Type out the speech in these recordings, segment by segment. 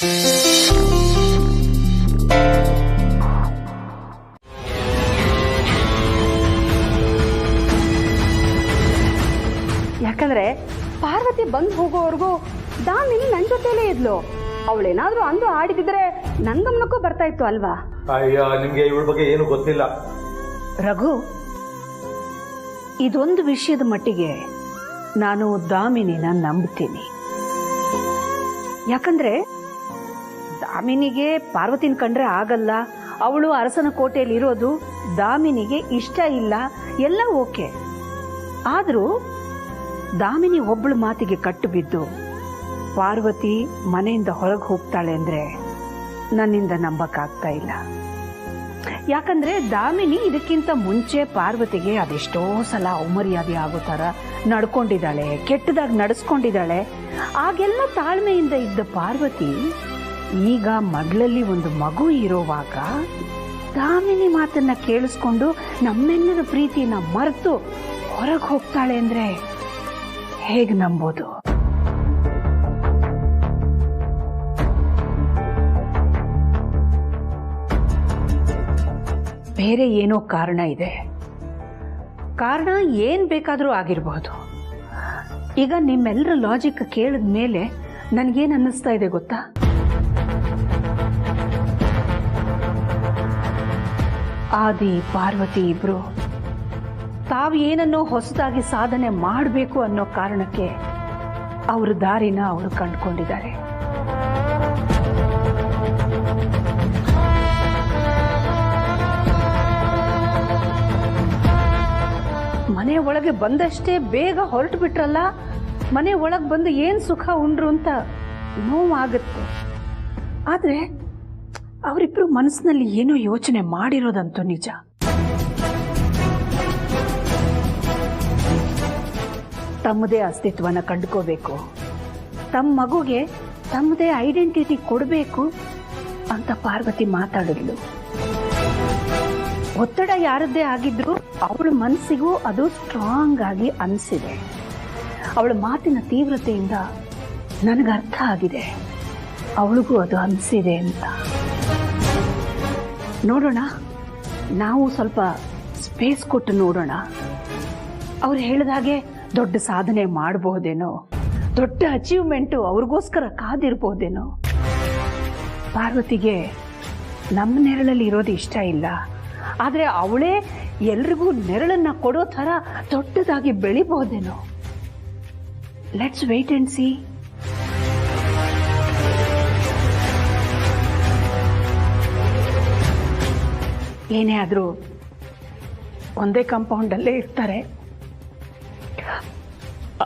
ಯಾಕಂದ್ರೆ ಪಾರ್ವತಿ ಬಂದು ಹೋಗೋವರೆಗೂ ದಾಮಿನಿ ನನ್ನ ಜೊತೆಲೇ ಇದ್ಲು. ಅವಳೇನಾದ್ರೂ ಅಂದು ಆಡಿದಿದ್ರೆ ನನ್ ಗಮನಕ್ಕೂ ಬರ್ತಾ ಇತ್ತು ಅಲ್ವಾ? ಅಯ್ಯ, ನಿಮ್ಗೆ ಇವಳ ಬಗ್ಗೆ ಏನು ಗೊತ್ತಿಲ್ಲ. ರಘು, ಇದೊಂದು ವಿಷಯದ ಮಟ್ಟಿಗೆ ನಾನು ದಾಮಿನಿನ ನಂಬ್ತೀನಿ. ಯಾಕಂದ್ರೆ ದಾಮಿನಿಗೆ ಪಾರ್ವತಿನ ಕಂಡ್ರೆ ಆಗಲ್ಲ, ಅವಳು ಅರಸನ ಕೋಟೆಯಲ್ಲಿ ಇರೋದು ದಾಮಿನಿಗೆ ಇಷ್ಟ ಇಲ್ಲ, ಎಲ್ಲ ಓಕೆ. ಆದರೂ ದಾಮಿನಿ ಒಬ್ಬಳ ಮಾತಿಗೆ ಕಟ್ಟು ಬಿದ್ದು ಪಾರ್ವತಿ ಮನೆಯಿಂದ ಹೊರಗೆ ಹೋಗ್ತಾಳೆ ಅಂದ್ರೆ ನನ್ನಿಂದ ನಂಬಕ್ಕಾಗ್ತಾ ಇಲ್ಲ. ಯಾಕಂದ್ರೆ ದಾಮಿನಿ ಇದಕ್ಕಿಂತ ಮುಂಚೆ ಪಾರ್ವತಿಗೆ ಅದೆಷ್ಟೋ ಸಲ ಅವಮರ್ಯಾದೆ ಆಗೋ ಥರ ನಡ್ಕೊಂಡಿದ್ದಾಳೆ, ಕೆಟ್ಟದಾಗಿ ನಡೆಸ್ಕೊಂಡಿದ್ದಾಳೆ. ಆಗೆಲ್ಲ ತಾಳ್ಮೆಯಿಂದ ಇದ್ದ ಪಾರ್ವತಿ ಈಗ ಮಗಳಲ್ಲಿ ಒಂದು ಮಗು ಇರೋವಾಗ ದಾಮಿನಿ ಮಾತನ್ನ ಕೇಳಿಸ್ಕೊಂಡು ನಮ್ಮೆಲ್ಲರ ಪ್ರೀತಿನ ಮರೆತು ಹೊರಗೆ ಹೋಗ್ತಾಳೆ ಅಂದ್ರೆ ಹೇಗೆ ನಂಬೋದು? ಬೇರೆ ಏನೋ ಕಾರಣ ಇದೆ. ಕಾರಣ ಏನ್ ಬೇಕಾದರೂ ಆಗಿರಬಹುದು. ಈಗ ನಿಮ್ಮೆಲ್ಲರ ಲಾಜಿಕ್ ಕೇಳಿದ ಮೇಲೆ ನನಗೇನು ಅನ್ನಿಸ್ತಾ ಇದೆ ಗೊತ್ತಾ? ಆದಿ ಪಾರ್ವತಿ ಇಬ್ರು ತಾವು ಏನನ್ನೋ ಹೊಸದಾಗಿ ಸಾಧನೆ ಮಾಡಬೇಕು ಅನ್ನೋ ಕಾರಣಕ್ಕೆ ಅವ್ರ ದಾರಿನ ಅವರು ಕಂಡುಕೊಂಡಿದ್ದಾರೆ. ಮನೆ ಒಳಗೆ ಬಂದಷ್ಟೇ ಬೇಗ ಹೊರಟು ಬಿಟ್ರಲ್ಲ, ಮನೆ ಒಳಗೆ ಬಂದು ಏನ್ ಸುಖ ಉಂಡ್ರು ಅಂತ ನೋವಾಗುತ್ತೆ. ಆದ್ರೆ ಅವರಿಬ್ರು ಮನಸ್ಸಿನಲ್ಲಿ ಏನೋ ಯೋಚನೆ ಮಾಡಿರೋದಂತೂ ನಿಜ. ತಮ್ಮದೇ ಅಸ್ತಿತ್ವನ ಕಂಡುಕೋಬೇಕು, ತಮ್ಮ ಮಗುಗೆ ತಮ್ಮದೇ ಐಡೆಂಟಿಟಿ ಕೊಡಬೇಕು ಅಂತ ಪಾರ್ವತಿ ಮಾತಾಡಿದ್ಲು. ಒತ್ತಡ ಯಾರದ್ದೇ ಆಗಿದ್ರು ಅವಳ ಮನಸ್ಸಿಗೂ ಅದು ಸ್ಟ್ರಾಂಗ್ ಆಗಿ ಅನಿಸಿದೆ. ಅವಳ ಮಾತಿನ ತೀವ್ರತೆಯಿಂದ ನನಗರ್ಥ ಆಗಿದೆ ಅವಳಿಗೂ ಅದು ಅನಿಸಿದೆ ಅಂತ. ನೋಡೋಣ, ನಾವು ಸ್ವಲ್ಪ ಸ್ಪೇಸ್ ಕೊಟ್ಟು ನೋಡೋಣ. ಅವ್ರು ಹೇಳಿದ ಹಾಗೆ ದೊಡ್ಡ ಸಾಧನೆ ಮಾಡಬಹುದೇನೋ, ದೊಡ್ಡ ಅಚೀವ್ಮೆಂಟು ಅವ್ರಿಗೋಸ್ಕರ ಕಾದಿರ್ಬೋದೇನೋ. ಪಾರ್ವತಿಗೆ ನಮ್ಮ ನೆರಳಲ್ಲಿ ಇರೋದು ಇಷ್ಟ ಇಲ್ಲ, ಆದರೆ ಅವಳೇ ಎಲ್ರಿಗೂ ನೆರಳನ್ನ ಕೊಡೋ ಥರ ದೊಡ್ಡದಾಗಿ ಬೆಳಿಬಹುದೇನೋ. Let's wait and see. ಏನೇ ಆದರೂ ಒಂದೇ ಕಾಂಪೌಂಡಲ್ಲೇ ಇರ್ತಾರೆ,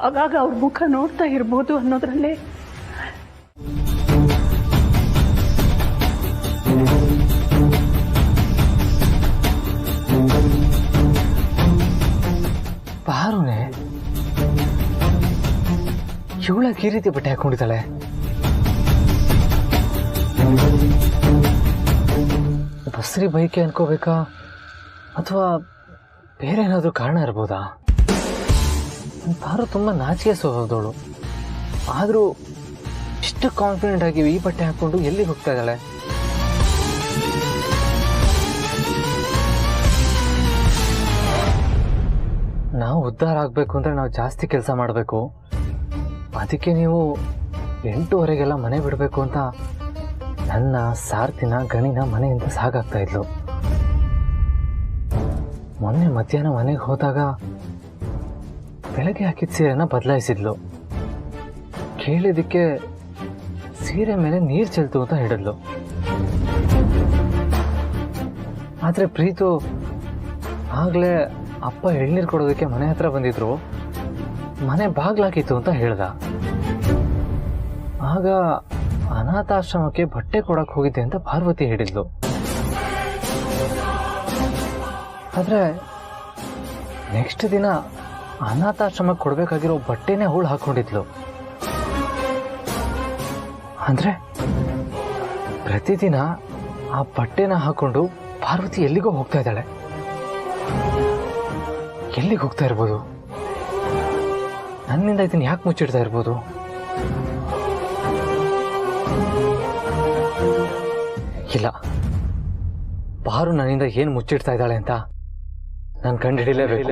ಆಗಾಗ ಅವ್ರ ಮುಖ ನೋಡ್ತಾ ಇರ್ಬೋದು ಅನ್ನೋದ್ರಲ್ಲೇ ಪಾರುನೆ ಇವಳಕ್ಕೆ ಈ ರೀತಿ ಬಟ್ಟೆ ಹಾಕೊಂಡಿದ್ದಾಳೆ. ಬಸ್ರಿ ಬೈಕೆ ಅನ್ಕೋಬೇಕಾ ಅಥವಾ ಬೇರೆ ಏನಾದರೂ ಕಾರಣ ಇರ್ಬೋದಾ? ಪಾರು ತುಂಬ ನಾಚಿಕೆ ಸ್ವಭಾವದವಳು, ಆದರೂ ಇಷ್ಟು ಕಾನ್ಫಿಡೆಂಟ್ ಆಗಿ ಈ ಬಟ್ಟೆ ಹಾಕೊಂಡು ಎಲ್ಲಿಗೆ ಹೋಗ್ತಾ ಇದ್ದಾಳೆ? ನಾವು ಉದ್ಧಾರ ಆಗಬೇಕು ಅಂದರೆ ನಾವು ಜಾಸ್ತಿ ಕೆಲಸ ಮಾಡಬೇಕು. ಅದಕ್ಕೆ ನೀವು 8:30ಗೆಲ್ಲ ಮನೆ ಬಿಡಬೇಕು ಅಂತ ನನ್ನ ಸಾರ್ತಿನ ಗಣಿನ ಮನೆಯಿಂದ ಸಾಗಾಗ್ತಾ ಇದ್ಲು. ಮೊನ್ನೆ ಮಧ್ಯಾಹ್ನ ಮನೆಗೆ ಹೋದಾಗ ಬೆಳಗ್ಗೆ ಹಾಕಿದ ಸೀರೆನ ಬದಲಾಯಿಸಿದ್ಲು. ಕೇಳಿದ್ದಕ್ಕೆ ಸೀರೆ ಮೇಲೆ ನೀರು ಚೆಲ್ತು ಅಂತ ಹೇಳಿದ್ಲು. ಆದರೆ ಪ್ರೀತು ಆಗಲೇ ಅಪ್ಪ ಎಳ್ನೀರು ಕೊಡೋದಕ್ಕೆ ಮನೆ ಹತ್ರ ಬಂದಿದ್ರು, ಮನೆ ಬಾಗ್ಲಾಕಿತ್ತು ಅಂತ ಹೇಳ್ದ. ಆಗ ಅನಾಥಾಶ್ರಮಕ್ಕೆ ಬಟ್ಟೆ ಕೊಡಕ್ಕೆ ಹೋಗಿದ್ದೆ ಅಂತ ಪಾರ್ವತಿ ಹೇಳಿದ್ಲು. ಆದರೆ ನೆಕ್ಸ್ಟ್ ದಿನ ಅನಾಥಾಶ್ರಮಕ್ಕೆ ಕೊಡಬೇಕಾಗಿರೋ ಬಟ್ಟೆನೇ ಅವಳು ಹಾಕೊಂಡಿದ್ಲು. ಅಂದರೆ ಪ್ರತಿದಿನ ಆ ಬಟ್ಟೆನ ಹಾಕೊಂಡು ಪಾರ್ವತಿ ಎಲ್ಲಿಗೋ ಹೋಗ್ತಾ ಇದ್ದಾಳೆ. ಎಲ್ಲಿಗೆ ಹೋಗ್ತಾ ಇರ್ಬೋದು? ನನ್ನಿಂದ ಇದನ್ನು ಯಾಕೆ ಮುಚ್ಚಿಡ್ತಾ ಇರ್ಬೋದು? ಇಲ್ಲ, ಪಾರು ನನ್ನಿಂದ ಏನು ಮುಚ್ಚಿಡ್ತಾ ಇದ್ದಾಳೆ ಅಂತ ನಾನು ಕಂಡುಹಿಡಿಯಲೇಬೇಕು.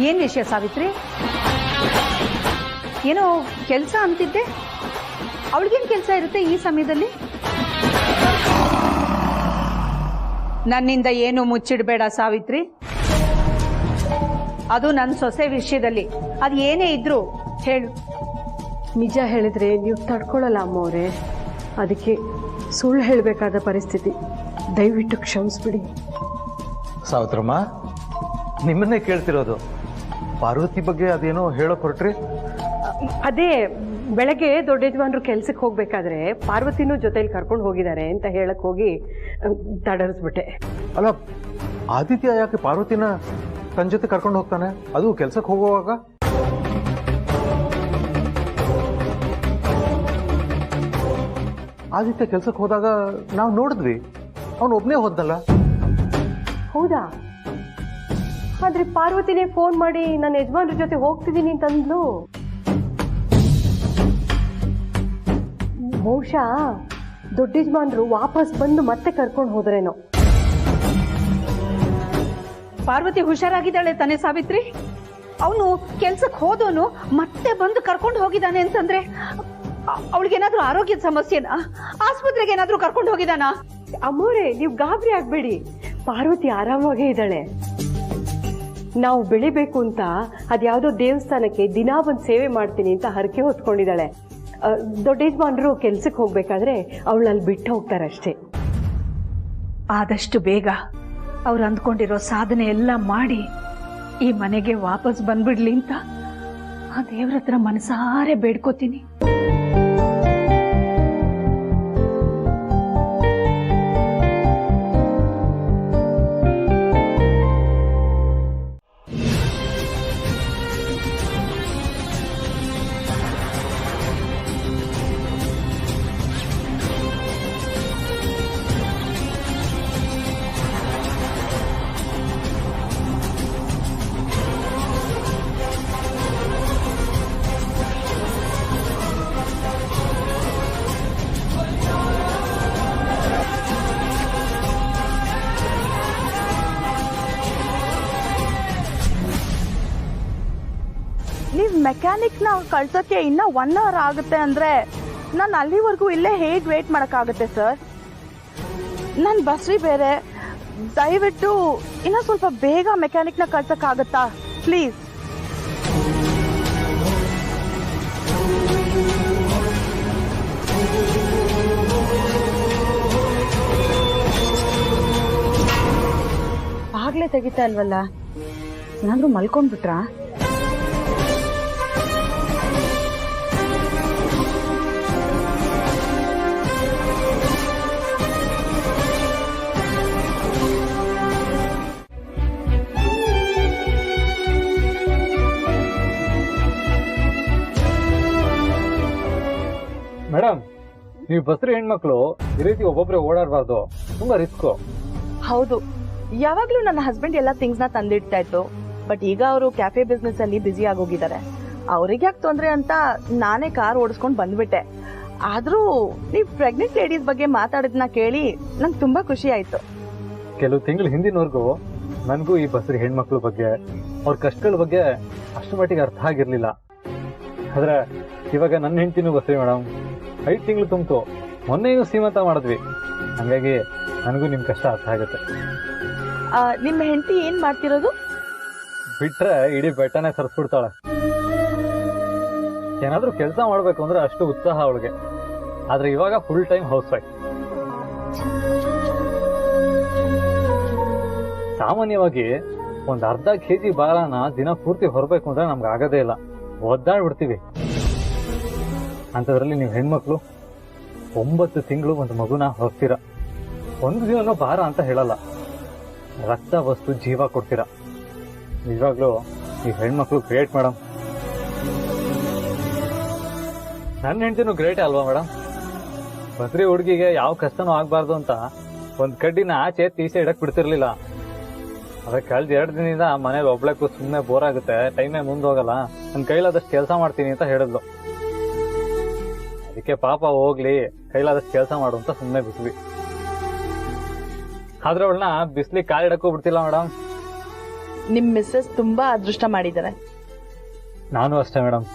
ಏನ್ ವಿಷಯ ಸಾವಿತ್ರಿ? ಏನೋ ಕೆಲಸ ಅಂತಿದ್ದೆ, ಅವಳಿಗೇನು ಕೆಲಸ ಇರುತ್ತೆ ಈ ಸಮಯದಲ್ಲಿ? ನನ್ನಿಂದ ಏನು ಮುಚ್ಚಿಡಬೇಡ ಸಾವಿತ್ರಿ, ಅದು ನನ್ನ ಸೊಸೆ ವಿಷಯದಲ್ಲಿ. ಅದು ಏನೇ ಇದ್ರು ಹೇಳು. ನಿಜ ಹೇಳಿದ್ರೆ ನೀವು ತಡ್ಕೊಳ್ಳಲ್ಲ ಅಮ್ಮವ್ರೆ, ಅದಕ್ಕೆ ಸುಳ್ಳು ಹೇಳಬೇಕಾದ ಪರಿಸ್ಥಿತಿ. ದಯವಿಟ್ಟು ಕ್ಷಮಿಸ್ಬಿಡಿ. ಸಾವಿತ್ರಮ್ಮ, ನಿಮ್ಮನ್ನೇ ಕೇಳ್ತಿರೋದು. ಪಾರ್ವತಿ ಬಗ್ಗೆ ಅದೇನೋ ಹೇಳೋಕ್ ಹೊರಟ್ರಿ? ಅದೇ ಬೆಳಗ್ಗೆ ದೊಡ್ಡ ಯಜಮಾನ್ರು ಕೆಲ್ಸಕ್ಕೆ ಹೋಗ್ಬೇಕಾದ್ರೆ ಪಾರ್ವತಿನೂ ಜೊತೆಲಿ ಕರ್ಕೊಂಡು ಹೋಗಿದ್ದಾರೆ ಅಂತ ಹೇಳಕ್ ಹೋಗಿ ತಡರಿಸ್ಬಿಟ್ಟೆ. ಅಲ್ಲ, ಆದಿತ್ಯ ಯಾಕೆ ಪಾರ್ವತಿನ ತನ್ನ ಜೊತೆ ಕರ್ಕೊಂಡು ಹೋಗ್ತಾನೆ, ಅದು ಕೆಲ್ಸಕ್ಕೆ ಹೋಗುವಾಗ? ಆದಿತ್ಯ ಕೆಲ್ಸಕ್ಕೆ ಹೋದಾಗ ನಾವು ನೋಡಿದ್ವಿ, ಅವನು ಒಬ್ಬನೇ ಹೋದ್ನಲ್ಲ. ಹೌದಾ? ಆದ್ರೆ ಪಾರ್ವತಿನೇ ಫೋನ್ ಮಾಡಿ ನನ್ನ ಯಜಮಾನ್ರ ಜೊತೆ ಹೋಗ್ತಿದ್ದೀನಿ ಅಂತಂದ್ಲು. ಬಹುಶಃ ದೊಡ್ಡ ಯಜಮಾನ್ರು ವಾಪಸ್ ಬಂದು ಮತ್ತೆ ಕರ್ಕೊಂಡು ಹೋದ್ರೇನೋ. ಪಾರ್ವತಿ ಹುಷಾರಾಗಿದ್ದಾಳೆ ತಾನೇ ಸಾವಿತ್ರಿ? ಅವನು ಕೆಲ್ಸಕ್ಕೆ ಹೋದವನು ಮತ್ತೆ ಬಂದು ಕರ್ಕೊಂಡು ಹೋಗಿದ್ದಾನೆ ಅಂತಂದ್ರೆ ಅವಳಿಗೇನಾದ್ರೂ ಆರೋಗ್ಯದ ಸಮಸ್ಯೆನಾ? ಆಸ್ಪತ್ರೆಗೆ ಏನಾದ್ರೂ ಕರ್ಕೊಂಡು ಹೋಗಿದ್ದಾನಾ? ಅಮ್ಮೋರೆ, ನೀವು ಗಾಬರಿ ಆಗ್ಬೇಡಿ, ಪಾರ್ವತಿ ಆರಾಮಾಗೇ ಇದ್ದಾಳೆ. ನಾವು ಬೆಳಿಬೇಕು ಅಂತ ಅದ್ಯಾವುದೋ ದೇವಸ್ಥಾನಕ್ಕೆ ದಿನಾ ಬಂದು ಸೇವೆ ಮಾಡ್ತೀನಿ ಅಂತ ಹರಕೆ ಹೊತ್ಕೊಂಡಿದ್ದಾಳೆ. ದೊಡ್ಡ ಯಜಮಾನ್ರು ಕೆಲ್ಸಕ್ಕೆ ಹೋಗ್ಬೇಕಾದ್ರೆ ಅವಳು ಅಲ್ಲಿ ಬಿಟ್ಟು ಹೋಗ್ತಾರಷ್ಟೇ. ಆದಷ್ಟು ಬೇಗ ಅವ್ರು ಅಂದ್ಕೊಂಡಿರೋ ಸಾಧನೆ ಎಲ್ಲ ಮಾಡಿ ಈ ಮನೆಗೆ ವಾಪಸ್ ಬಂದ್ಬಿಡ್ಲಿ ಅಂತ ಆ ದೇವ್ರ ಹತ್ರ ಮನಸಾರೆ ಬೇಡ್ಕೋತೀನಿ. ನೀವು ಮೆಕ್ಯಾನಿಕ್ನ ಕಳ್ಸೋಕ್ಕೆ ಇನ್ನೂ 1 hour ಆಗುತ್ತೆ ಅಂದರೆ ನಾನು ಅಲ್ಲಿವರೆಗೂ ಇಲ್ಲೇ ಹೇಗೆ ವೇಟ್ ಮಾಡೋಕ್ಕಾಗುತ್ತೆ ಸರ್? ನನ್ನ ಬಸ್ರಿ ಬೇರೆ. ದಯವಿಟ್ಟು ಇನ್ನೂ ಸ್ವಲ್ಪ ಬೇಗ ಮೆಕ್ಯಾನಿಕ್ನ ಕಳ್ಸೋಕ್ಕಾಗತ್ತಾ ಪ್ಲೀಸ್? ಆಗ್ಲೇ ತೆಗಿತಾ ಇಲ್ವಲ್ಲ, ಏನಾದ್ರೂ ಮಲ್ಕೊಂಡ್ಬಿಟ್ರಾ? ಮೇಡಮ್, ನೀವು ಬಸ್ರಿ ಹೆಣ್ಮಕ್ಳು ಈ ರೀತಿ ಒಬ್ಬೊಬ್ರೆ ಓಡಾಡಬಾರ್ದು, ತುಂಬಾ ರಿಸ್ಕ್. ಹೌದು, ಯಾವಾಗ್ಲೂ ನನ್ನ ಹಸ್ಬೆಂಡ್ ಎಲ್ಲ ಥಿಂಗ್ಸ್ನ ತಂದಿಡ್ತಾ ಇತ್ತು. ಬಟ್ ಈಗ ಅವರು ಕ್ಯಾಫೆ ಬಿಸ್ನೆಸ್ ಅಲ್ಲಿ ಬ್ಯುಸಿ ಆಗೋಗಿದ್ದಾರೆ. ಅವ್ರಿಗೆ ಯಾಕೆ ತೊಂದ್ರೆ ಅಂತ ನಾನೇ ಕಾರ್ ಓಡಿಸ್ಕೊಂಡು ಬಂದ್ಬಿಟ್ಟೆ. ಆದ್ರೂ ನೀವು ಪ್ರೆಗ್ನೆಂಟ್ ಲೇಡೀಸ್ ಬಗ್ಗೆ ಮಾತಾಡೋದನ್ನ ಕೇಳಿ ನಂಗೆ ತುಂಬಾ ಖುಷಿ ಆಯ್ತು. ಕೆಲವು ತಿಂಗಳು ಹಿಂದಿನವರೆಗೂ ನನಗೂ ಈ ಬಸ್ರಿ ಹೆಣ್ಮಕ್ಳ ಬಗ್ಗೆ, ಅವ್ರ ಕಷ್ಟಗಳ ಬಗ್ಗೆ ಅಷ್ಟು ಮಟ್ಟಿಗೆ ಅರ್ಥ ಆಗಿರ್ಲಿಲ್ಲ. ಆದ್ರೆ ಇವಾಗ ನನ್ನ ಹೆಂಡತಿನೂ ಬಸ್ರಿ ಮೇಡಮ್, 5 ತಿಂಗಳು ತುಂಬಿತು. ಮೊನ್ನೆಯೂ ಸೀಮಂತ ಮಾಡಿದ್ವಿ. ಹಂಗಾಗಿ ನನಗೂ ನಿಮ್ಮ ಕಷ್ಟ ಅರ್ಥ ಆಗುತ್ತೆ. ನಿಮ್ಮ ಹೆಂಡತಿ ಏನ್ ಮಾಡ್ತಿರೋದು? ಬಿಟ್ರೆ ಇಡೀ ಬೆಟ್ಟನೇ ಸರಿಸ್ಬಿಡ್ತಾಳೆ. ಏನಾದ್ರೂ ಕೆಲಸ ಮಾಡ್ಬೇಕು ಅಂದ್ರೆ ಅಷ್ಟು ಉತ್ಸಾಹ ಅವಳಿಗೆ. ಆದ್ರೆ ಇವಾಗ ಫುಲ್ ಟೈಮ್ ಹೌಸ್ ವೈಫ್. ಸಾಮಾನ್ಯವಾಗಿ ಒಂದ್ ಅರ್ಧ ಕೆಜಿ ಭಾರನ ದಿನ ಪೂರ್ತಿ ಹೊರಬೇಕು ಅಂದ್ರೆ ನಮ್ಗೆ ಆಗದೇ ಇಲ್ಲ, ಒದ್ದಾಡ್ಬಿಡ್ತೀವಿ. ಅಂಥದ್ರಲ್ಲಿ ನೀವು ಹೆಣ್ಮಕ್ಳು 9 ತಿಂಗಳು ಒಂದು ಮಗುನ ಹೊರ್ತೀರ. ಒಂದು ದಿನ ಭಾರ ಅಂತ ಹೇಳಲ್ಲ, ರಕ್ತ ವಸ್ತು ಜೀವ ಕೊಡ್ತೀರ. ನಿಜವಾಗ್ಲೂ ಈ ಹೆಣ್ಮಕ್ಳು ಗ್ರೇಟ್ ಮೇಡಮ್. ನನ್ನ ಹೆಂಡತಿನೂ ಗ್ರೇಟ್ ಅಲ್ವಾ ಮೇಡಮ್? ಬಸ್ರಿ ಹುಡುಗಿಗೆ ಯಾವ ಕಷ್ಟನೂ ಆಗ್ಬಾರ್ದು ಅಂತ ಒಂದ್ ಕಡ್ಡಿನ ಆಚೆ ತೀಸೆ ಇಡಕ್ ಬಿಡ್ತಿರ್ಲಿಲ್ಲ. ಅದಕ್ಕೆ ಕಳೆದ 2 ದಿನದಿಂದ ಮನೇಲಿ ಒಬ್ಳಕ್ಕೂ ಸುಮ್ಮನೆ ಬೋರ್ ಆಗುತ್ತೆ, ಟೈಮೇ ಮುಂದೋಗಲ್ಲ, ನನ್ನ ಕೈಲಾದಷ್ಟು ಕೆಲಸ ಮಾಡ್ತೀನಿ ಅಂತ ಹೇಳಿದ್ಲು. ಅದಕ್ಕೆ ಪಾಪ ಹೋಗ್ಲಿ, ಕೈಲಾದಷ್ಟು ಕೆಲಸ ಮಾಡು ಅಂತ ಸುಮ್ಮನೆ ಬಿಟ್ವಿ. ಆದ್ರೆ ಅವಳನ್ನ ಬಿಸ್ಲಿ ಕಾಲಿಡಕ್ಕೂ ಬಿಡ್ತಿಲ್ಲ ಮೇಡಮ್. ನಿಮ್ ಮಿಸ್ಸಸ್ ತುಂಬಾ ಅದೃಷ್ಟ ಮಾಡಿದ್ದಾರೆ. ನಾನು ಅಷ್ಟೇ ಮೇಡಮ್.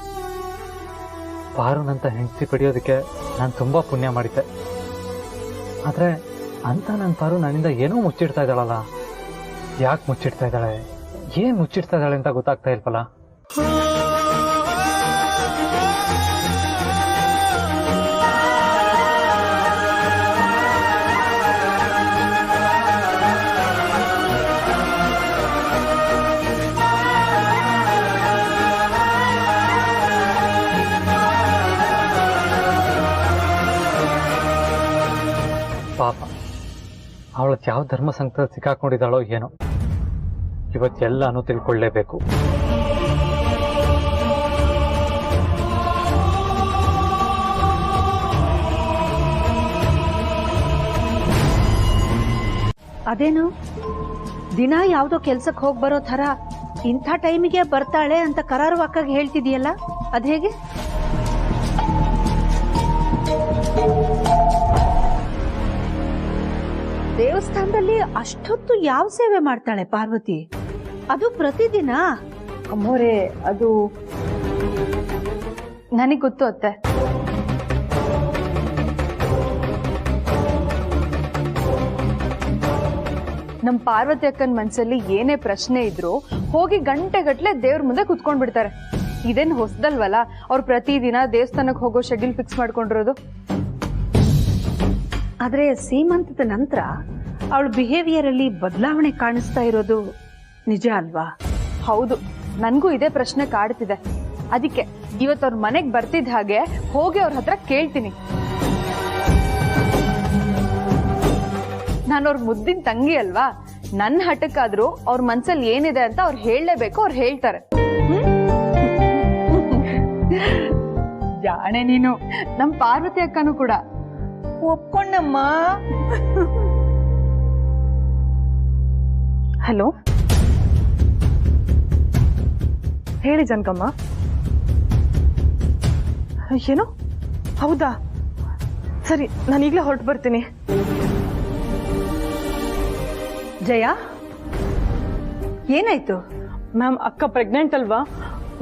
ಪಾರುನಂತ ಹೆಂಡತಿ ಪಡೆಯೋದಕ್ಕೆ ನಾನು ತುಂಬಾ ಪುಣ್ಯ ಮಾಡಿದ್ದೆ. ಆದ್ರೆ ಅಂತ ನನ್ನ ಪಾರು ನನ್ನಿಂದ ಏನೋ ಮುಚ್ಚಿಡ್ತಾ ಇದ್ದಾಳಲ್ಲ. ಯಾಕೆ ಮುಚ್ಚಿಡ್ತಾ ಇದ್ದಾಳೆ, ಏನ್ ಮುಚ್ಚಿಡ್ತಾ ಇದ್ದಾಳೆ ಅಂತ ಗೊತ್ತಾಗ್ತಾ ಇಲ್ವಲ್ಲ. ಪಾಪ ಅವಳ ಯಾವ ಧರ್ಮ ಸಂಕಟದಲ್ಲಿ ಸಿಕ್ಕಾಕೊಂಡಿದ್ದಾಳೋ ಏನೋ. ಇವತ್ತೆಲ್ಲಾನು ತಿಳ್ಕೊಳ್ಳೇಬೇಕು. ಅದೇನು ದಿನ ಯಾವ್ದೋ ಕೆಲ್ಸಕ್ಕೆ ಹೋಗಿ ಬರೋ ಥರ ಇಂಥ ಟೈಮಿಗೆ ಬರ್ತಾಳೆ ಅಂತ ಕರಾರುವಾಕ್ಕಾಗಿ ಹೇಳ್ತಿದೀಯಲ್ಲ, ಅದ್ ಹೇಗೆ? ದೇವಸ್ಥಾನದಲ್ಲಿ ಅಷ್ಟೊತ್ತು ಯಾವ ಸೇವೆ ಮಾಡ್ತಾಳೆ ಪಾರ್ವತಿ? ಅದು ಪ್ರತಿದಿನ? ಅಮ್ಮೋರೆ, ಅದು ನನಗೆ ಗೊತ್ತು ಅತ್ತೆ. ನಮ್ ಪಾರ್ವತಿ ಅಕ್ಕನ ಮನ್ಸಲ್ಲಿ ಏನೇ ಪ್ರಶ್ನೆ ಇದ್ರು ಹೋಗಿ ಗಂಟೆಗಟ್ಲೆ ದೇವ್ರ ಮುಂದೆ ಕುತ್ಕೊಂಡ್ ಬಿಡ್ತಾರೆ. ಇದೇನ್ ಹೊಸದಲ್ವಲ್ಲ, ಅವ್ರು ಪ್ರತಿದಿನ ದೇವಸ್ಥಾನಕ್ಕೆ ಹೋಗೋ ಶೆಡ್ಯೂಲ್ ಫಿಕ್ಸ್ ಮಾಡ್ಕೊಂಡಿರೋದು. ಆದ್ರೆ ಸೀಮಂತದ ನಂತರ ಅವಳ ಬಿಹೇವಿಯರ್ ಅಲ್ಲಿ ಬದಲಾವಣೆ ಕಾಣಿಸ್ತಾ ಇರೋದು ನಿಜ ಅಲ್ವಾ? ಹೌದು, ನನ್ಗೂ ಇದೇ ಪ್ರಶ್ನೆ ಕಾಡ್ತಿದೆ. ಅದಕ್ಕೆ ಇವತ್ತು ಅವ್ರ ಮನೆಗ್ ಬರ್ತಿದ್ದ ಹಾಗೆ ಹೋಗಿ ಅವ್ರ ಹತ್ರ ಕೇಳ್ತೀನಿ. ನಾನು ಅವ್ರ ಮುದ್ದಿನ ತಂಗಿ ಅಲ್ವಾ, ನನ್ನ ಹಠಕ್ಕಾದ್ರೂ ಅವ್ರ ಮನ್ಸಲ್ಲಿ ಏನಿದೆ ಅಂತ ಅವ್ರು ಹೇಳಲೇಬೇಕು, ಅವ್ರು ಹೇಳ್ತಾರೆ. ಜಾಣೆ ನೀನು. ನಮ್ ಪಾರ್ವತಿ ಅಕ್ಕನೂ ಕೂಡ ಒಪ್ಕೊಂಡಮ್ಮ. ಹಲೋ, ಹೇಳಿ ಜನಕಮ್ಮ. ಏನು? ಹೌದಾ? ಸರಿ, ನಾನು ಈಗಲೇ ಹೊರಟು ಬರ್ತೀನಿ. ಜಯ, ಏನಾಯ್ತು? ಮ್ಯಾಮ್, ಅಕ್ಕ ಪ್ರೆಗ್ನೆಂಟ್ ಅಲ್ವಾ,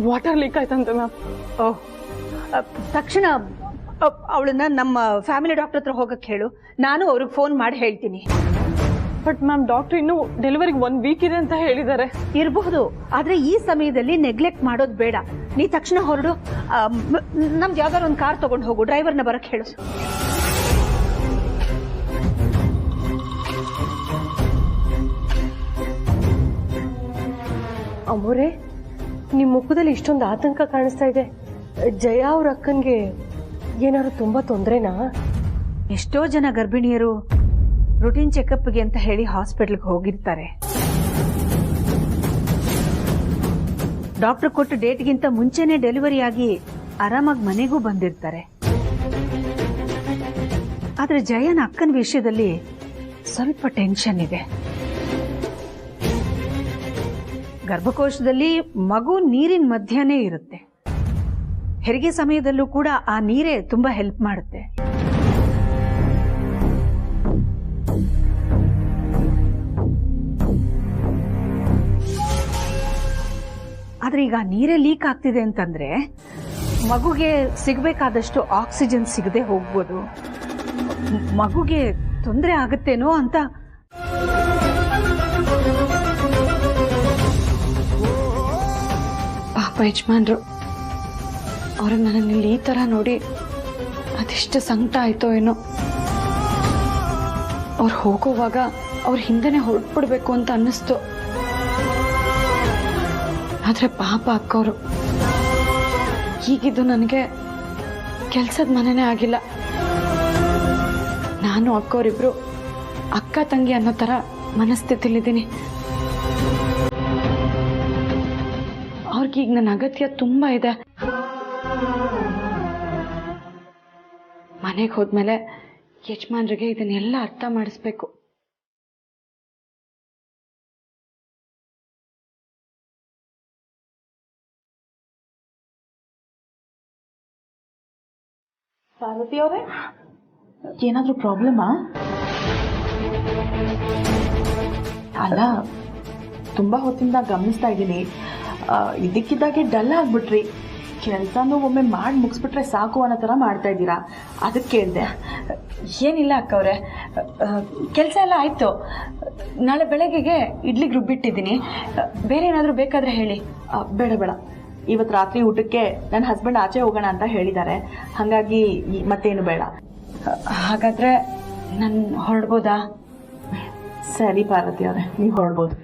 ವಾಟರ್ ಲೀಕ್ ಆಯ್ತಂತೆ ಮ್ಯಾಮ್. ಓಹ್, ತಕ್ಷಣ ಅವಳನ್ನ ನಮ್ಮ ಫ್ಯಾಮಿಲಿ ಡಾಕ್ಟರ್ ಹತ್ರ ಹೋಗಕ್ಕೆ ಹೇಳು. ನಾನು ಅವ್ರಿಗೆ ಫೋನ್ ಮಾಡಿ ಹೇಳ್ತೀನಿ. ಬಟ್ ಮ್ಯಾಮ್, ಡಾಕ್ಟರ್ ಇನ್ನು ಡೆಲಿವರಿಗೆ 1 ವೀಕ್ ಇದೆ ಅಂತ ಹೇಳಿದ್ದಾರೆ. ಇರಬಹುದು, ಆದ್ರೆ ಈ ಸಮಯದಲ್ಲಿ ನೆಗ್ಲೆಕ್ಟ್ ಮಾಡೋದು ಬೇಡ. ನೀ ತಕ್ಷಣ ಹೊರಡು. ನಮ್ದು ಯಾವ್ದಾರು ಒಂದು ಕಾರ್ ತಗೊಂಡು ಹೋಗು, ಡ್ರೈವರ್ನ ಬರಕ್ ಹೇಳು. ಅಮ್ಮೋರೆ, ನಿಮ್ ಮುಖದಲ್ಲಿ ಇಷ್ಟೊಂದು ಆತಂಕ ಕಾಣಿಸ್ತಾ ಇದೆ. ಜಯ ಅವ್ರ ಅಕ್ಕನ್ಗೆ ಏನಾದ್ರು ತುಂಬಾ ತೊಂದ್ರೆನಾ? ಎಷ್ಟೋ ಜನ ಗರ್ಭಿಣಿಯರು ರುಟೀನ್ ಚೆಕಪ್ಗೆ ಅಂತ ಹೇಳಿ ಹಾಸ್ಪಿಟಲ್ಗೆ ಹೋಗಿರ್ತಾರೆ. ಡಾಕ್ಟರ್ ಕೊಟ್ಟ ಡೇಟ್ಗಿಂತ ಮುಂಚೆನೆ ಡೆಲಿವರಿ ಆಗಿ ಆರಾಮಾಗಿ ಮನೆಗೂ ಬಂದಿರ್ತಾರೆ. ಆದ್ರೆ ಜಯನ ಅಕ್ಕನ ವಿಷಯದಲ್ಲಿ ಸ್ವಲ್ಪ ಟೆನ್ಷನ್ ಇದೆ. ಗರ್ಭಕೋಶದಲ್ಲಿ ಮಗು ನೀರಿನ ಮಧ್ಯನೇ ಇರುತ್ತೆ. ಹೆರಿಗೆ ಸಮಯದಲ್ಲೂ ಕೂಡ ಆ ನೀರೇ ತುಂಬಾ ಹೆಲ್ಪ್ ಮಾಡುತ್ತೆ. ಆದ್ರೆ ಈಗ ನೀರೇ ಲೀಕ್ ಆಗ್ತಿದೆ ಅಂತಂದ್ರೆ ಮಗುಗೆ ಸಿಗಬೇಕಾದಷ್ಟು ಆಕ್ಸಿಜನ್ ಸಿಗದೆ ಹೋಗ್ಬೋದು. ಮಗುಗೆ ತೊಂದರೆ ಆಗುತ್ತೇನೋ ಅಂತ. ಪಾಪ ಯಜಮಾನ್ರು, ಅವ್ರಿಗೆ ನನ್ನಲ್ಲಿ ಈ ತರ ನೋಡಿ ಅದೆಷ್ಟು ಸಂಕಟ ಆಯ್ತೋ ಏನೋ. ಅವ್ರು ಹೋಗೋವಾಗ ಅವ್ರ ಹಿಂದೆನೆ ಹೊರಟ್ಬಿಡ್ಬೇಕು ಅಂತ ಅನ್ನಿಸ್ತು. ಆದ್ರೆ ಪಾಪ ಅಕ್ಕವ್ರು, ಹೀಗಿದ್ದು ನನಗೆ ಕೆಲ್ಸದ ಮನೆನೇ ಆಗಿಲ್ಲ. ನಾನು ಅಕ್ಕವರಿಬ್ರು ಅಕ್ಕ ತಂಗಿ ಅನ್ನೋ ಥರ ಮನಸ್ಥಿತಿಲಿದ್ದೀನಿ. ಅವ್ರಿಗೀಗ ನನ್ನ ಅಗತ್ಯ ತುಂಬ ಇದೆ. ಮನೆಗೆ ಹೋದ್ಮೇಲೆ ಯಜಮಾನ್ರಿಗೆ ಇದನ್ನೆಲ್ಲ ಅರ್ಥ ಮಾಡಿಸ್ಬೇಕು. ಪಾರ್ವತಿ ಅವರೇ, ಏನಾದರೂ ಪ್ರಾಬ್ಲಮಾ? ಅಲ್ಲ, ತುಂಬ ಹೊತ್ತಿಂದ ಗಮನಿಸ್ತಾ ಇದ್ದೀನಿ, ಇದಕ್ಕಿದ್ದಾಗೆ ಡಲ್ ಆಗ್ಬಿಟ್ರಿ. ಕೆಲಸನೂ ಒಮ್ಮೆ ಮಾಡಿ ಮುಗಿಸ್ಬಿಟ್ರೆ ಸಾಕು ಅನ್ನೋ ಥರ ಮಾಡ್ತಾ ಇದ್ದೀರಾ, ಅದಕ್ಕೆ ಕೇಳಿದೆ. ಏನಿಲ್ಲ ಅಕ್ಕವ್ರೆ, ಕೆಲಸ ಎಲ್ಲ ಆಯಿತು. ನಾಳೆ ಬೆಳಗ್ಗೆಗೆ ಇಡ್ಲಿಗೆ ರುಬ್ಬಿಟ್ಟಿದ್ದೀನಿ. ಬೇರೆ ಏನಾದರೂ ಬೇಕಾದರೆ ಹೇಳಿ. ಬೇಡ ಬೇಡ, ಇವತ್ತು ರಾತ್ರಿ ಊಟಕ್ಕೆ ನನ್ನ ಹಸ್ಬೆಂಡ್ ಆಚೆ ಹೋಗೋಣ ಅಂತ ಹೇಳಿದ್ದಾರೆ, ಹಾಗಾಗಿ ಮತ್ತೇನು ಬೇಡ. ಹಾಗಾದರೆ ನಾನು ಹೊರಡ್ಬೋದಾ? ಸರಿ ಪಾರ್ವತಿ ಅವರೇ, ನೀವು ಹೊರಡ್ಬೋದು.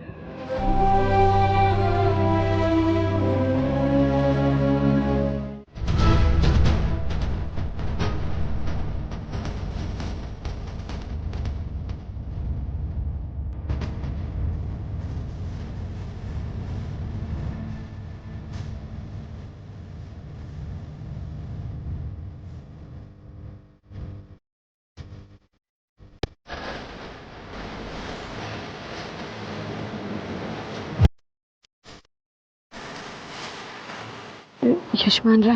ಯಜಮಾನ್ರೆ,